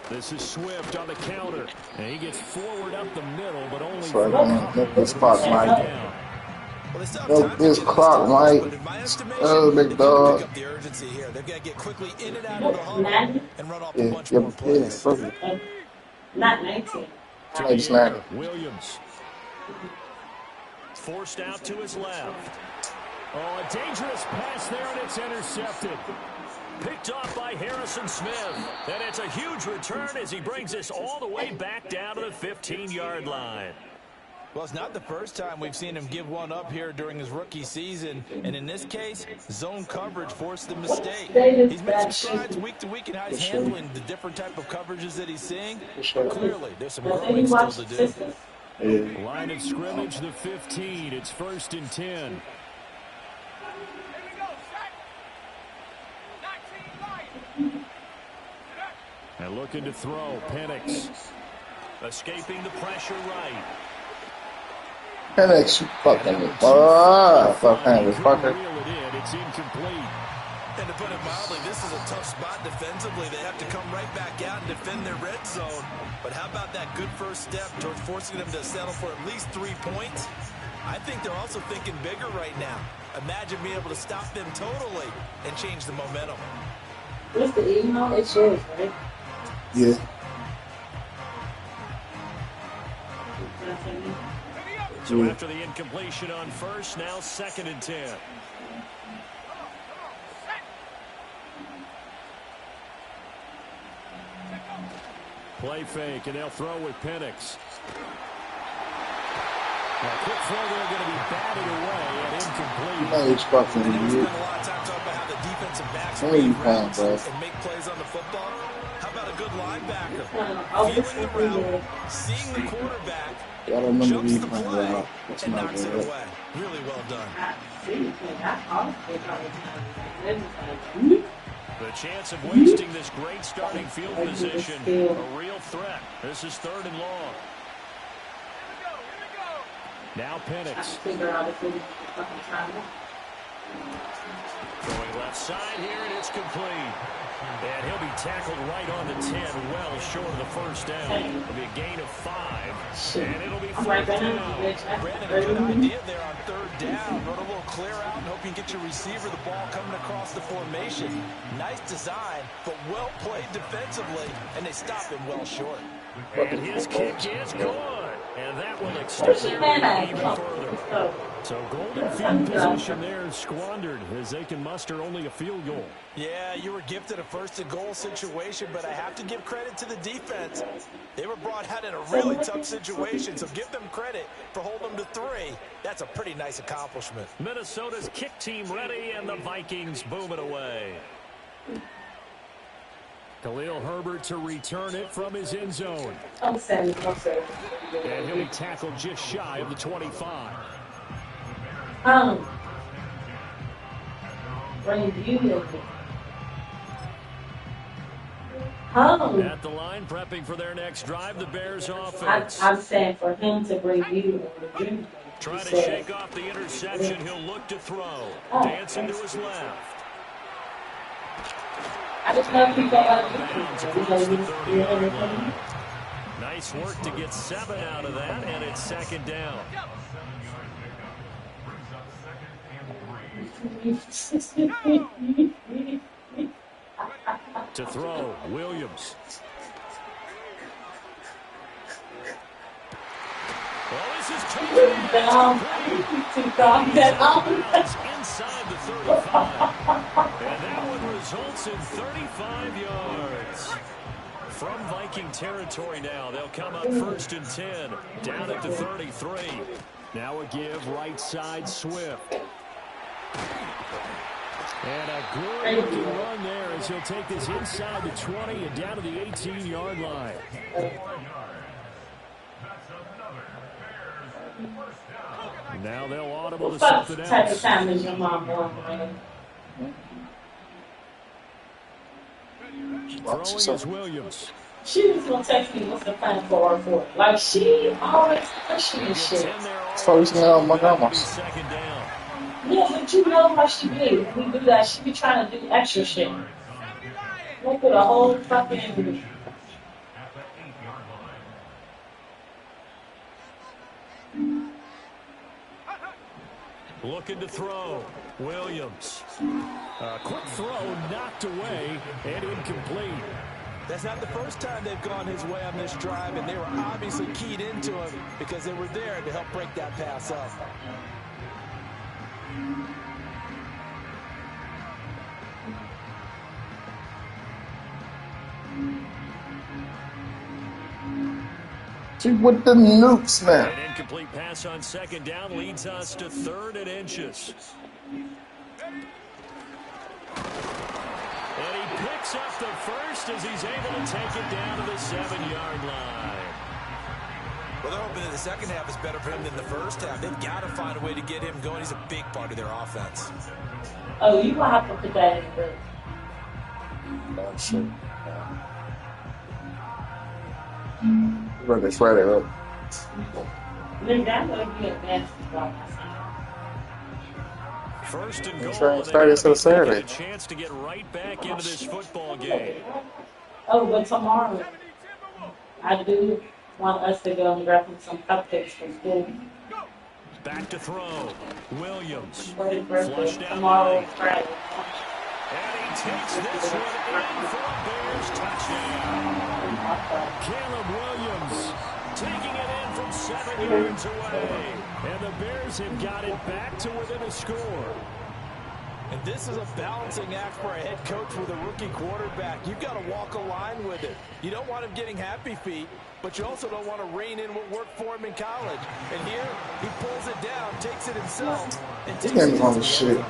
This is Swift on the counter. And he gets forward up the middle, but only That's right, man. Milk this clock, Mike. down. Well, they still have Milk time to this get in clock, turnovers, Mike. but in my estimation, Oh, big they've got to dog. pick up the urgency here. They've got to get quickly in and out of the huddle Madden? and run off a Yeah, bunch yeah, more yeah, plays. perfect. Not 19. To Like the snack. air, Williams. Forced out to his left. Oh, a dangerous pass there, and it's intercepted. Picked off by Harrison Smith. And it's a huge return as he brings us all the way back down to the 15-yard line. Well, it's not the first time we've seen him give one up here during his rookie season. And in this case, zone coverage forced the mistake. He's made some strides week to week in how he's handling the different type of coverages that he's seeing. But clearly, there's some growing still to do. Yeah. Line of scrimmage, the 15. It's 1st and 10. And looking to throw, Penix. Escaping the pressure right. Penix, you fucking fucker. It's incomplete. And to put it mildly, this is a tough spot defensively. They have to come right back out and defend their red zone. But how about that good first step towards forcing them to settle for at least 3 points? I think they're also thinking bigger right now. Imagine being able to stop them totally and change the momentum. What's the email? It's yours, right? Yeah. So after the incompletion on first, now 2nd and 10. Play fake, and they'll throw with Penix. A quick throw there going to be batted away and incomplete. Penix fucking spend a lot of time talking about how the defensive backs and make plays on the football. How about a good linebacker? Feeling the route, seeing the quarterback, jumps the play, and knocks it away. Really well done. The chance of wasting this great starting field position, a real threat. This is 3rd and long. Now Penix. Going left side here, and it's complete. And he'll be tackled right on the 10, well short of the first down. It'll be a gain of 5, and it'll be 4th down. Brandon, a good idea there on 3rd down. Run a little clear out and hope you can get your receiver the ball coming across the formation. Nice design, but well played defensively, and they stop him well short. And his kick is good. And that will extend it even further. So golden field position there squandered as they can muster only a field goal. Yeah, you were gifted a 1st and goal situation, but I have to give credit to the defense. They were brought out in a really tough situation, so give them credit for holding them to 3. That's a pretty nice accomplishment. Minnesota's kick team ready, and the Vikings boom it away. Khalil Herbert to return it from his end zone. And he'll be tackled just shy of the 25. At the line, prepping for their next drive, the Bears offense. I'm saying for him to bring you. Trying to shake off the interception, he'll look to throw. Dancing to his left. I just love people Nice work to get 7 out of that, and it's 2nd down. To throw, Williams. Well, this is inside the 35. And that one results in 35 yards. From Viking territory now, they'll come up 1st and 10, down at the 33. Now a give, right side, Swift. And a good-looking run there as he'll take this inside the 20 and down to the 18-yard line. Now they'll audible to something else. Type of time is your mom born, Throwing is Williams. She was gonna text me what's the plan for her for. Like she always pushing this shit. First down, my grandma's. 2nd down. Yeah, but you know how she be. When we do that, she be trying to do extra shit. We'll put a whole fucking. Looking to throw. Williams. A quick throw knocked away and incomplete. That's not the first time they've gone his way on this drive, and they were obviously keyed into him because they were there to help break that pass up. She with the nukes now. An incomplete pass on second down leads us to 3rd and inches. And he picks up the first as he's able to take it down to the 7-yard line. Well, they're hoping that the second half is better for him than the first half. They've got to find a way to get him going. He's a big part of their offense. Oh, you gonna have to put that in the Oh, shit. Run this Friday up. Look, that's gonna be a basketball. 1st and goal. Friday instead of Saturday. A chance to get right back into this football game. Oh, but tomorrow, I do want us to go and grab some cupcakes from school. Back to throw. Williams. Flushed out tomorrow, Friday. And he takes this one in for a Bears touchdown. Caleb Williams taking it in from 7 yards away. And the Bears have got it back to within a score. And this is a balancing act for a head coach with a rookie quarterback. You've got to walk a line with it. You don't want him getting happy feet, but you also don't want to rein in what worked for him in college. And here, he pulls it down, takes it himself, and This takes game it is on to the the shit.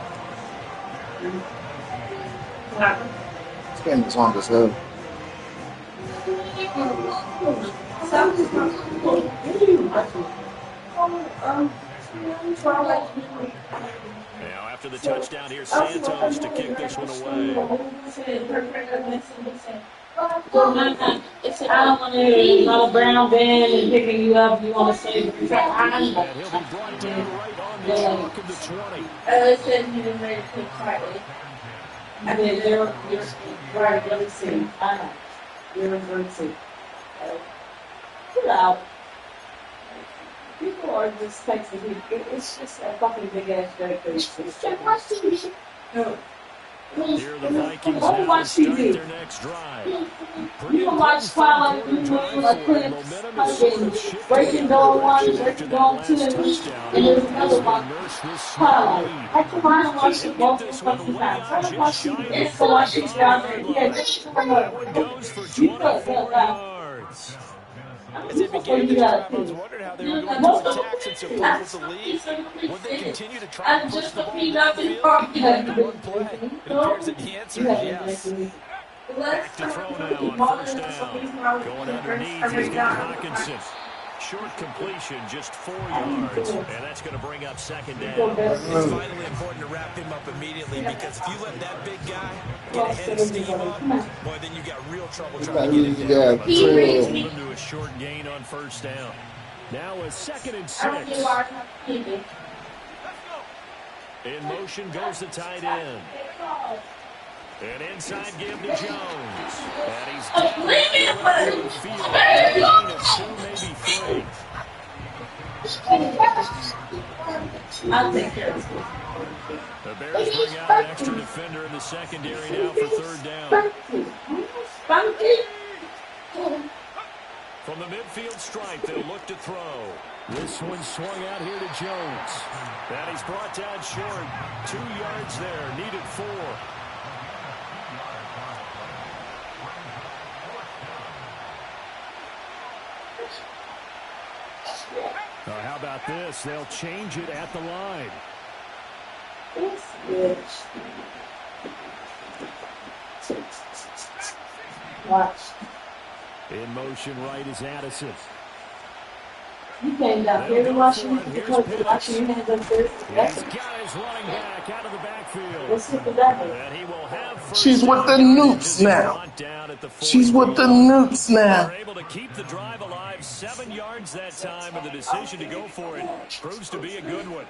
This game is on this hell. Now after the touchdown, here's Santos to kick this one away. I don't want to hear another brown band and picking you up. You want to say And he'll be brought down right on the clock of the 20. And then you're right, let me see. I know. You're in see. Pull out. People are just texting me. It's just a fucking big ass joke. Here are the Vikings Don't now watch to start TV. their next drive. You can watch Twilight, you know, like clips, Breaking Dawn 1, Breaking Dawn 2, and there's another one, Twilight. I can watch it multiple fucking times. I don't watch TV. It's to watch it down there. Yeah, just come That up. one goes for You put 24 that yards. As they began this drive, I was wondering how they were going to attack since they're pulled with the lead. Would they continue to try and push the ball down the field? After one play, it appears that the answer is yes. Back to throw now on 1st down. Going underneath, he's got Hawkinson. Short completion, just 4 yards, and that's going to bring up 2nd down. It's vitally important to wrap him up immediately because if you let that big guy get ahead of steam up, boy, then you got real trouble trying to get him down. Hold him to a short gain on 1st down. Now a 2nd and 6. In motion goes the tight end. An inside give to Jones. And he's down the field. A gain of 2, maybe 3. I'll take care of it. The Bears bring out an extra defender in the secondary now for 3rd down. From the midfield stripe, they'll look to throw. This one swung out here to Jones. And he's brought down short. 2 yards there, needed 4. How about this? They'll change it at the line. Watch. In motion right is Addison. You came down here to watch me because watching your hands up there. He's got his running back out of the backfield. Let's look at that. And he will have first She's with the nukes now. She's with the nukes now. They're able to keep the drive alive, 7 yards that time, and the decision to go for it proves to be a good one.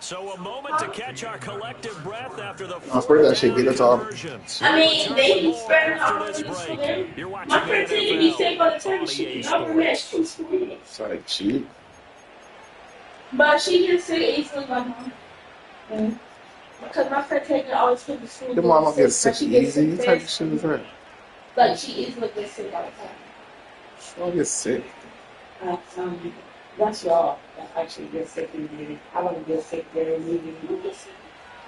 So a moment to catch our collective breath after the that shit get us off. I mean, they spread out after this break. You're watching my friend said he said by the time she Sorry, cheap. But she just said it's like my mom. Because my friend taking always took the school. Your mama gets sick easy. What type of shit is that? Like she is looking sick all the time. She don't get sick. That's y'all that actually get sick in here. I don't get sick very easily.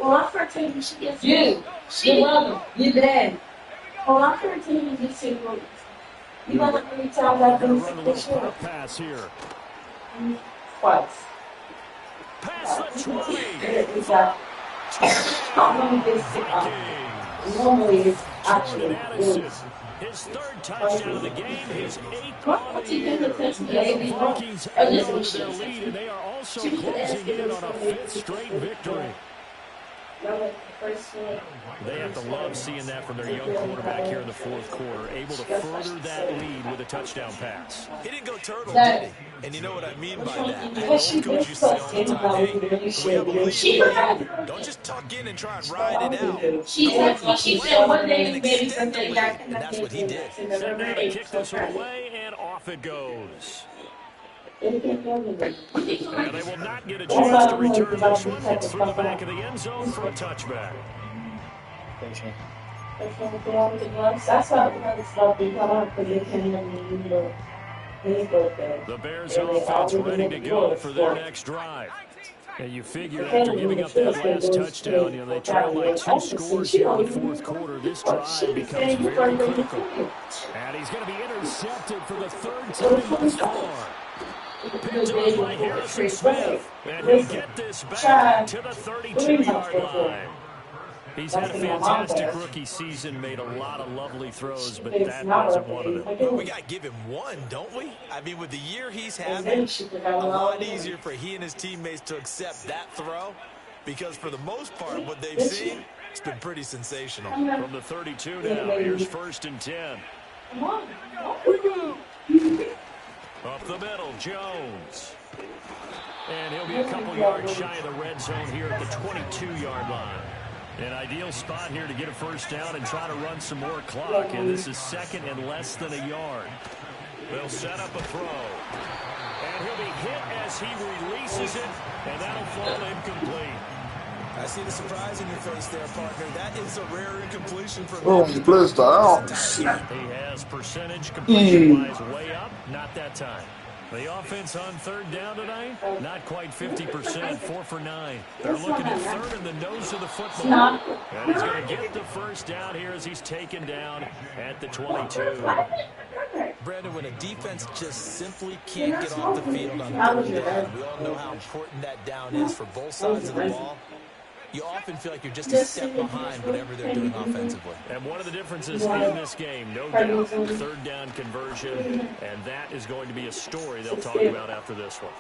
Well, I'm 14. She gets you. She love him. You dead. Well, I'm 14. You get 6 months. You know how many times I've been sick this year? Pass here. Twice. Pass the 20. We got. I'm going to get sick. Normally, it's actually good. His third touchdown of the game, his 8th on What's the he year. doing to The Vikings add on to their lead, and they are also closing in on a 5th straight victory. They have to love seeing that from their young quarterback here in the 4th quarter, able to further that lead with a touchdown pass. He didn't go turtle, did he? And you know what I mean by that. The old coach used to say all the time, hey, when we have a lead, don't just tuck in and try and ride it out. She said one day And baby extend the birthday lead, back and that's what he did. Send down to kick this one away, and off it goes. And they will not get a chance to return this one. It's through the back of the end zone for a touchback. That's why the stuff we come up because they can't even the Bears offense ready to go for their next drive. And you figure after giving up that last touchdown, you know, they trail by 2 scores here in the 4th quarter. This drive becomes very critical. And he's going to be intercepted for the 3rd time thus far. Picked up by Harrison Smith. And he'll get this back to the 32-yard line. He's had a fantastic rookie season, made a lot of lovely throws, but that wasn't one of them. Well, we got to give him one, don't we? I mean, with the year he's having, a lot easier for he and his teammates to accept that throw because for the most part, what they've seen, it's been pretty sensational. From the 32 now, here's 1st and 10. Up the middle, Jones. And he'll be a couple yards shy of the red zone here at the 22-yard line. An ideal spot here to get a 1st down and try to run some more clock. And this is 2nd and less than a yard. They'll set up a throw. And he'll be hit as he releases it, and that'll fall incomplete. I see the surprise in your face there, partner. That is a rare incompletion for Oh, he blitzed out. He has percentage completion-wise way up. Not that time. The offense on 3rd down tonight, not quite 50%, 4 for 9. They're looking at 3rd in the nose of the football. And he's going to get the 1st down here as he's taken down at the 22. Brandon, when a defense just simply can't get off the field on 3rd down, we all know how important that down is for both sides of the ball. You often feel like you're just a step behind whatever they're doing offensively. And one of the differences in this game, no doubt, 3rd down conversion, and that is going to be a story they'll talk about after this one.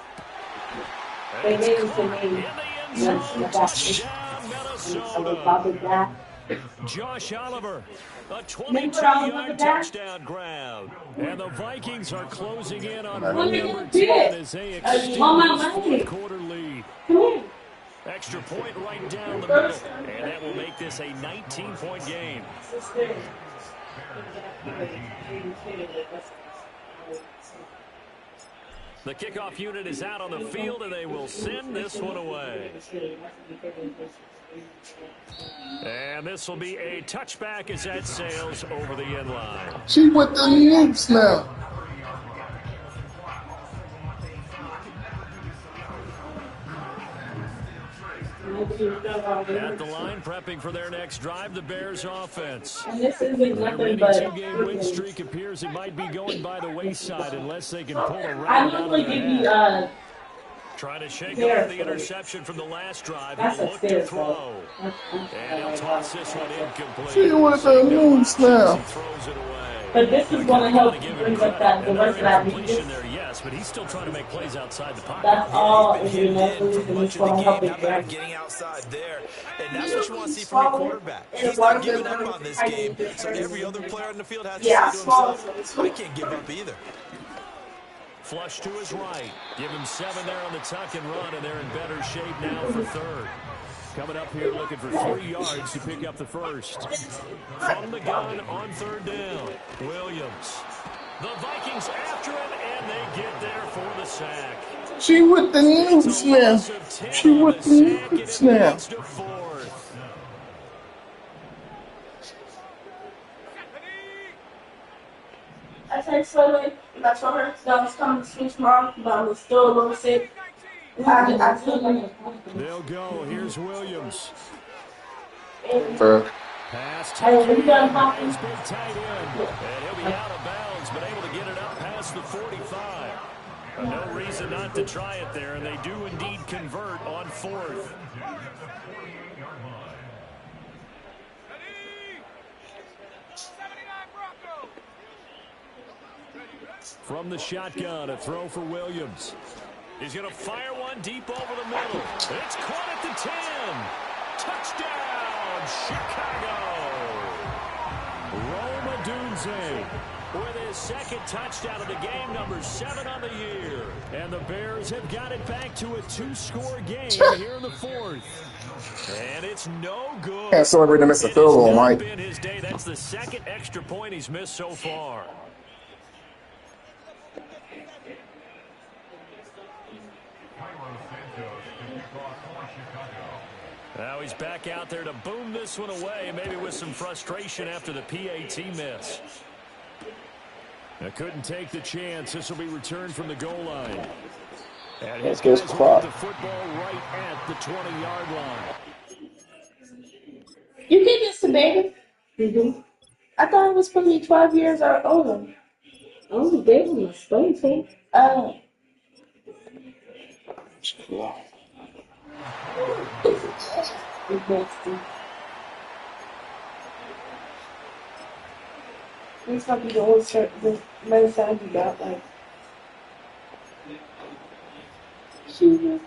And it's caught in the end zone, touchdown, Minnesota. Josh Oliver, a 22-yard touchdown grab. And the Vikings are closing in on run number 10 as they extend this 4th quarter lead. Extra point right down the middle, and that will make this a 19-point game. The kickoff unit is out on the field, and they will send this one away. And this will be a touchback as that sails over the end line. She with the Knicks now. At the line, prepping for their next drive, the Bears offense. Their remaining 2-game win streak appears it might be going by the wayside unless they can pull a rabbit out of their hat. Trying to shake off the interception from the last drive. He'll look to throw. And he'll toss this one incomplete. She with the Knicks now. Throws it away. But this is going to help bring up that the rest of that completion there, yes, but he's still trying to make plays outside the pocket. That's all is Getting going to help it. getting outside there, and that's what you want to see from your quarterback. He's not giving up on this game, so every other player on the field has to say to himself, I can't give up either. Flush to his right. Give him 7 there on the tuck and run, and they're in better shape now for 3rd. Coming up here looking for 3 yards to pick up the 1st. From the gun on 3rd down, Williams. The Vikings after him, and they get there for the sack. She with the Knicks now. She with the Knicks now. I said slowly, that's what her that was coming to speech tomorrow, but I was still a little sick. They'll go. Here's Williams. For Pass Hey, when you done has talking, been tight end. And he'll be out of bounds, but able to get it up past the 45. No reason not to try it there, and they do indeed convert on 4th. From the shotgun, a throw for Williams. He's going to fire one deep over the middle. It's caught at the 10. Touchdown, Chicago. Rome Odunze with his second touchdown of the game, number 7 on the year. And the Bears have got it back to a 2-score game here in the 4th. And it's no good. can't celebrate to miss a It field has goal, not Mike. been his day. That's the second extra point he's missed so far. Now he's back out there to boom this one away, maybe with some frustration after the PAT miss. I couldn't take the chance. This will be returned from the goal line. And his guys will get the football right at the 20-yard line. you get this to baby. Mm-hmm. I thought it was supposed to be 12 years or older. I only gave him a spoonful. He's gonna be the old shirt, the medicine you got, like. She was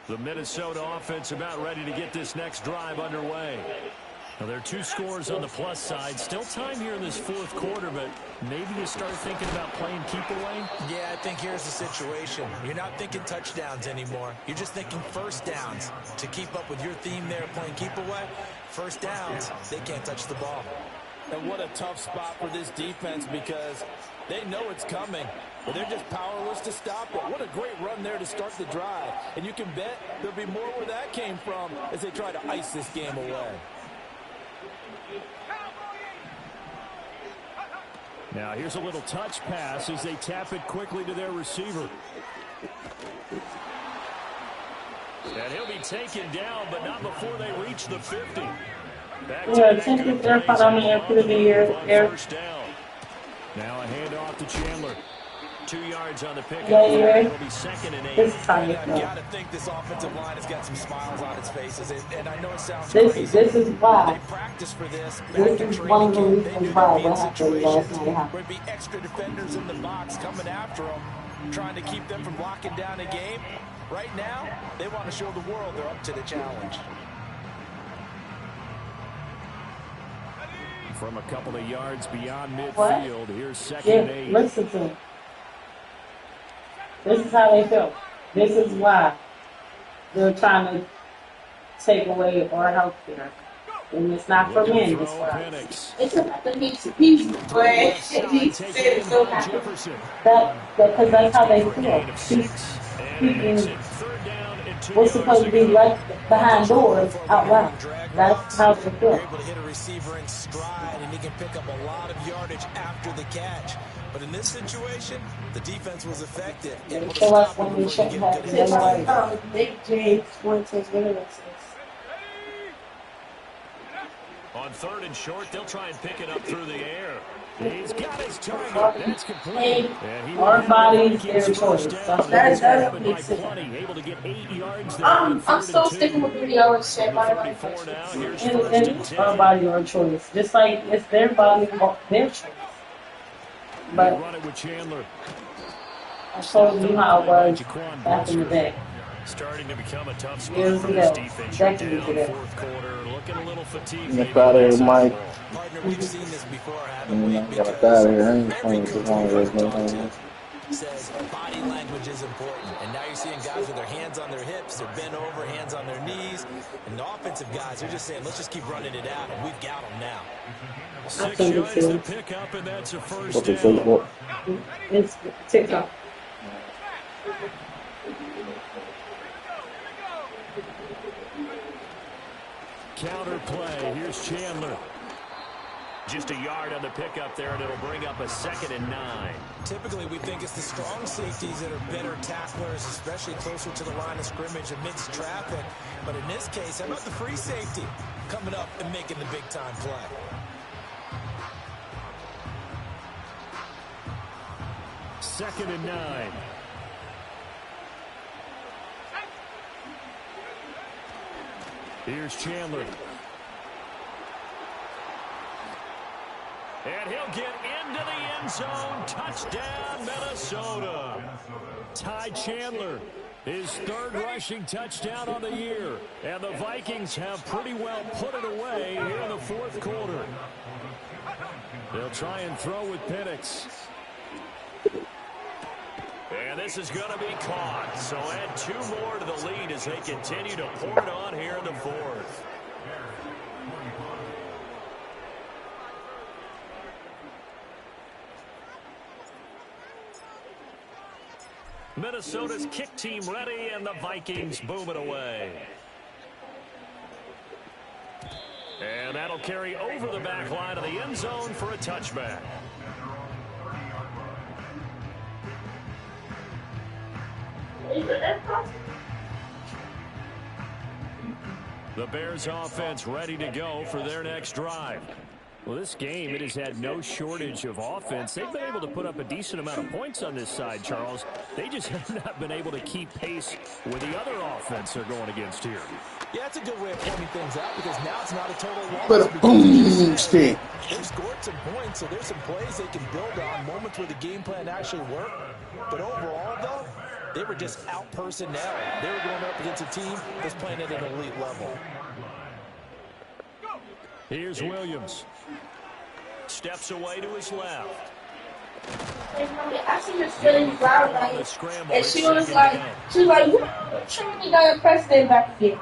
The Minnesota offense about ready to get this next drive underway. Now, there are 2 scores on the plus side. Still time here in this 4th quarter, but maybe you start thinking about playing keep away? Yeah, I think here's the situation. You're not thinking touchdowns anymore. You're just thinking first downs. To keep up with your theme there playing keep away, first downs, they can't touch the ball. And what a tough spot for this defense because they know it's coming, but they're just powerless to stop it. What a great run there to start the drive. And you can bet there'll be more where that came from as they try to ice this game away. Now here's a little touch pass as they tap it quickly to their receiver. And he'll be taken down, but not before they reach the 50. Back to that good plays on first down. Now a handoff to Chandler. 2 yards on the pickup. It'll be 2nd and 8. I've got to think this offensive line has got some smiles on its faces, and I know it sounds This crazy. is why. They practice for this. This is one of the reasons why what happened last night. There'd be extra defenders in the box coming after them, trying to keep them from locking down a game. Right now, they want to show the world they're up to the challenge. From a couple of yards beyond midfield, here's 2nd and 8. Listen to them. This is how they feel. This is why they're trying to take away our health care. And it's not for men, it's for us. It's about the needs of people, but it needs to say it's so happy. Because that's how they feel. Speaking what's supposed to be left behind doors out loud. That's how they feel. You're able to hit a receiver in stride, and he can pick up a lot of yardage after the catch. But in this situation, the defense was effective. Able to stop him before he get good hits. Big James wants his winners. On 3rd and short, they'll try and pick it up through the air. He's got his target. That's complete. Our bodies, their choice. That's able to get 8 yards. I'm still sticking with the yellow shit. And our body, our choice. Just like it's their body, their choice. But run it with Chandler. I told you how it was back in the day. Starting to become a tough spot for this defense right now. 4th quarter, looking a little fatigued. Get out of here, Mike. Partner, we've seen this before, haven't we? Get out of here. I ain't playing with this long says body language is important. And now you're seeing guys with their hands on their hips, they're bent over, hands on their knees. And the offensive guys are just saying, let's just keep running it out, and we've got them now. 6 yards to pick up, and that's a first down. It's TikTok. Counter play. Here's Chandler. Just a yard on the pickup there, and it'll bring up a 2nd and 9. Typically, we think it's the strong safeties that are better tacklers, especially closer to the line of scrimmage amidst traffic. But in this case, how about the free safety coming up and making the big-time play? Second and 9. Here's Chandler. And he'll get into the end zone. Touchdown, Minnesota. Ty Chandler, his 3rd rushing touchdown on the year. And the Vikings have pretty well put it away here in the 4th quarter. They'll try and throw with Penix. And this is going to be caught. So add 2 more to the lead as they continue to pour it on here in the 4th. Minnesota's kick team ready, and the Vikings boom it away. And that'll carry over the back line of the end zone for a touchback. The Bears offense ready to go for their next drive. Well, this game, it has had no shortage of offense. They've been able to put up a decent amount of points on this side, Charles. They just have not been able to keep pace with the other offense they're going against here. Yeah, that's a good way of pointing things out because now it's not a total loss. But a boom stick. They've scored some points, so there's some plays they can build on, moments where the game plan actually worked. But overall, though, they were just out personnel. They were going up against a team that's playing at an elite level. Here's Williams. Steps away to his left. I seen this really loud night, and she was like, Trinity got a president back again.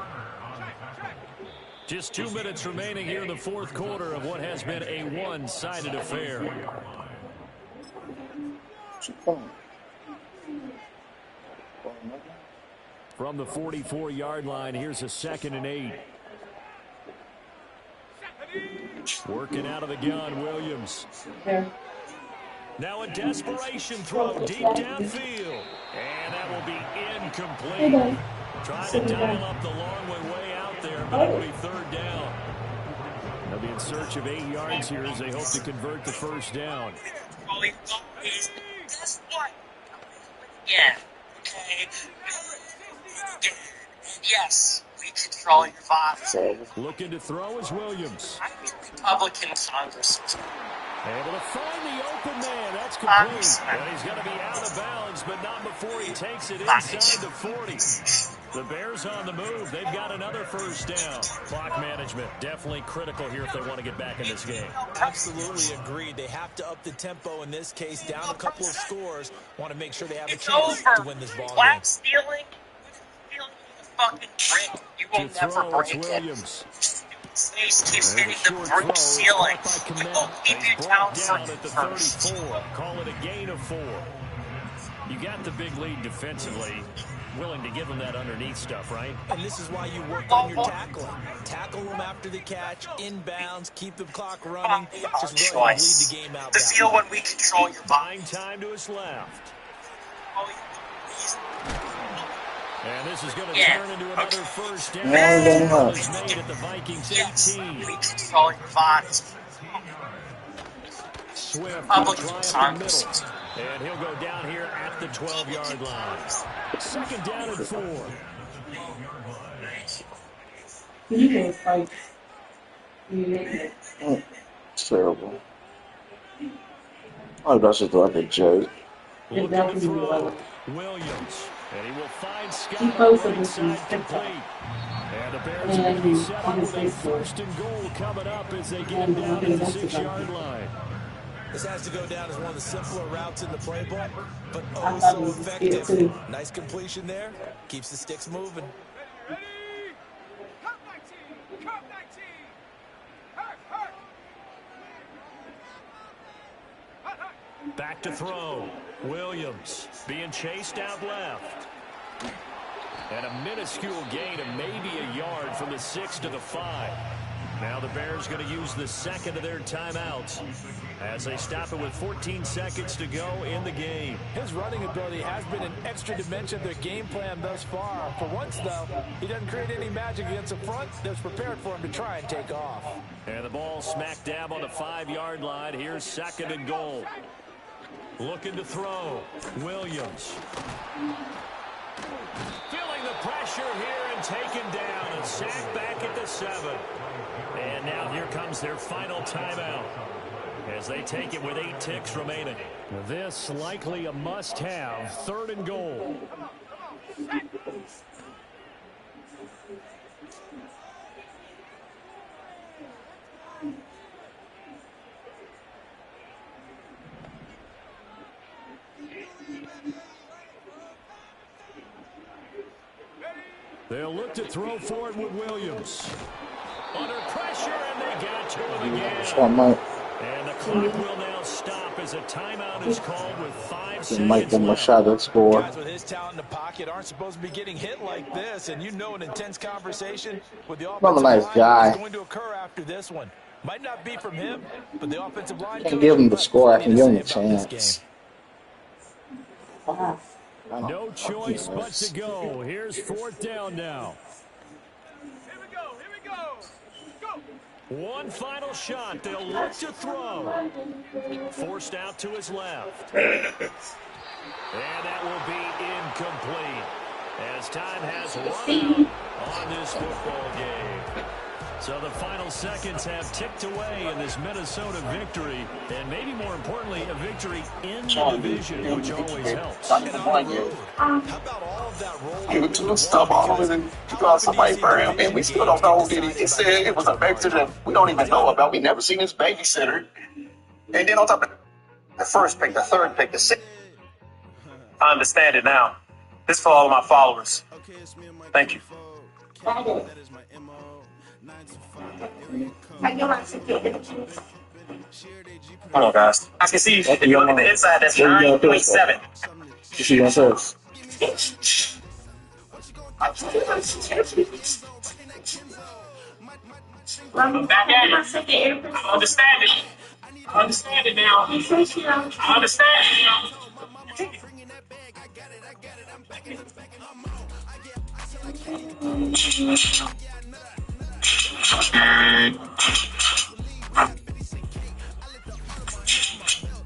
Just 2 minutes remaining here in the 4th quarter of what has been a one-sided affair. From the 44-yard line, here's a 2nd and 8. Working out of the gun, Williams. Now a desperation throw deep downfield. And that will be incomplete. Trying to dial up the long way out there, but it'll be 3rd down. They'll be in search of 8 yards here as they hope to convert the 1st down. Guess what? Yeah. Okay. Yes. We control your thoughts. Looking to throw is Williams. I'm a Republican congressman. Able to find the open man. That's complete. And he's going to be out of bounds, but not before he takes it inside the 40. The Bears on the move. They've got another 1st down. Clock management definitely critical here if they want to get back in this game. Absolutely agreed. They have to up the tempo in this case, down a couple of scores. Want to make sure they have a chance to win this ball game. Black stealing the fucking brick. You will never break Williams. it. Space keeps hitting the brick ceiling. We will keep you down for at the 34. Call it a gain of 4. You got the big lead defensively. Willing to give them that underneath stuff, right? And this is why you work on your tackling. Tackle them after the catch, inbounds, keep the clock running. Just really lead the game out. The field when we control your buying time to his left. And this is going to turn into another 1st down. Made at the Vikings 18. We control your bodies. Swift try up the middle. And he'll go down here at the 12-yard line. 2nd down and 4. It's terrible. Oh, that's just like a joke. Looking to throw. Williams. And he will find Scott right side complete. And the Bears are going to be set up with a 1st and goal coming up as they get him down to the 6-yard line. This has to go down as one of the simpler routes in the playbook, but oh so effective. Nice completion there. Keeps the sticks moving. Ready? Cut 19! Cut 19! Hurt! Back to throw. Williams being chased out left. And a minuscule gain of maybe a yard from the 6 to the 5. Now the Bears going to use the second of their timeouts as they stop it with 14 seconds to go in the game. His running ability has been an extra dimension of their game plan thus far. For once, though, he doesn't create any magic against the front that's prepared for him to try and take off. And the ball smack dab on the 5-yard line. Here's second and goal. Looking to throw. Williams. Feeling the pressure here and taken down. And sacked back at the 7. And now here comes their final timeout as they take it with 8 ticks remaining. This likely a must-have. 3rd and goal. They'll look to throw for it with Williams. Under pressure, and they got to him again. And the clock will now stop as a timeout is called with 5 seconds left. Guys with his talent in the pocket aren't supposed to be getting hit like this, and you know an intense conversation with the offensive line is going to occur after this one. Might not be from him, but the offensive line I can give him the score. I can give him a chance. No choice but to go. Here's 4th down now. Here we go. Here we go. Go. One final shot. They'll look to throw. Forced out to his left. And that will be incomplete as time has run out on this football game. So the final seconds have ticked away in this Minnesota victory, and maybe more importantly, a victory in the division, which always helps. How about all of that roll? He was doing stuff all over and you got somebody for him, and we still don't know who did it. He said it was a babysitter that we don't even know about. We never seen his babysitter. And then on top of the first pick, the third pick, the sixth. I understand it now. This is for all of my followers. Thank you. Come on, guys. I can see if you look at the inside, that's 9.7. You see what I'm saying? I'm back at it. I understand it. I understand it now. I understand it now.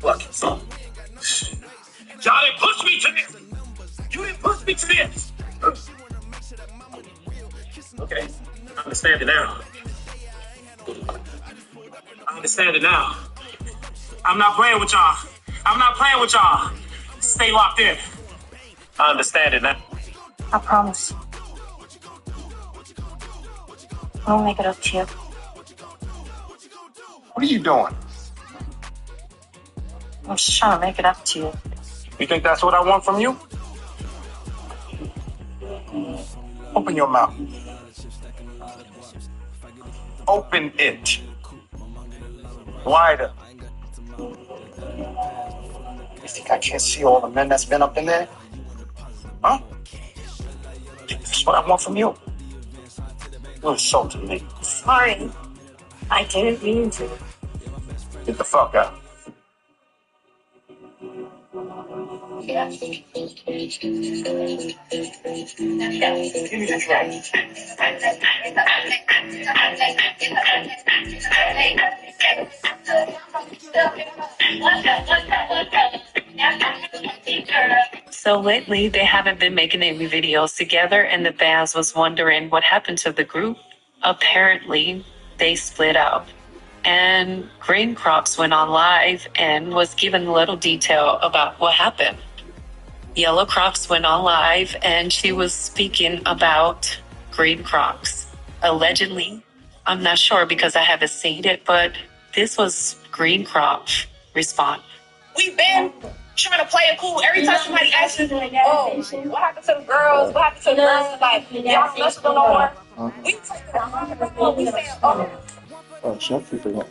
Look, son. Y'all didn't push me to this. You didn't push me to this. Okay, I understand it now. I understand it now. I'm not playing with y'all. I'm not playing with y'all. Stay locked in. I understand it now. I promise. I'll make it up to you. What are you doing? I'm just trying to make it up to you. You think that's what I want from you? Open your mouth. Open it. Wider. You think I can't see all the men that's been up in there? Huh? That's what I want from you. You insulted me. Sorry. I didn't mean to. Get the fuck out. So lately, they haven't been making any videos together, and the fans was wondering what happened to the group. Apparently, they split up. And Green Crops went on live and was given a little detail about what happened. Yellow Crops went on live and she was speaking about Green Crops. Allegedly, I'm not sure because I haven't seen it, but this was Green Crops' response. We've been trying to play it cool. Every time somebody asks us, oh, what happened to the girls? What happened to the girls? Like, y'all don't listen to no more. We take it 100%. We say, oh. Oh, some people don't.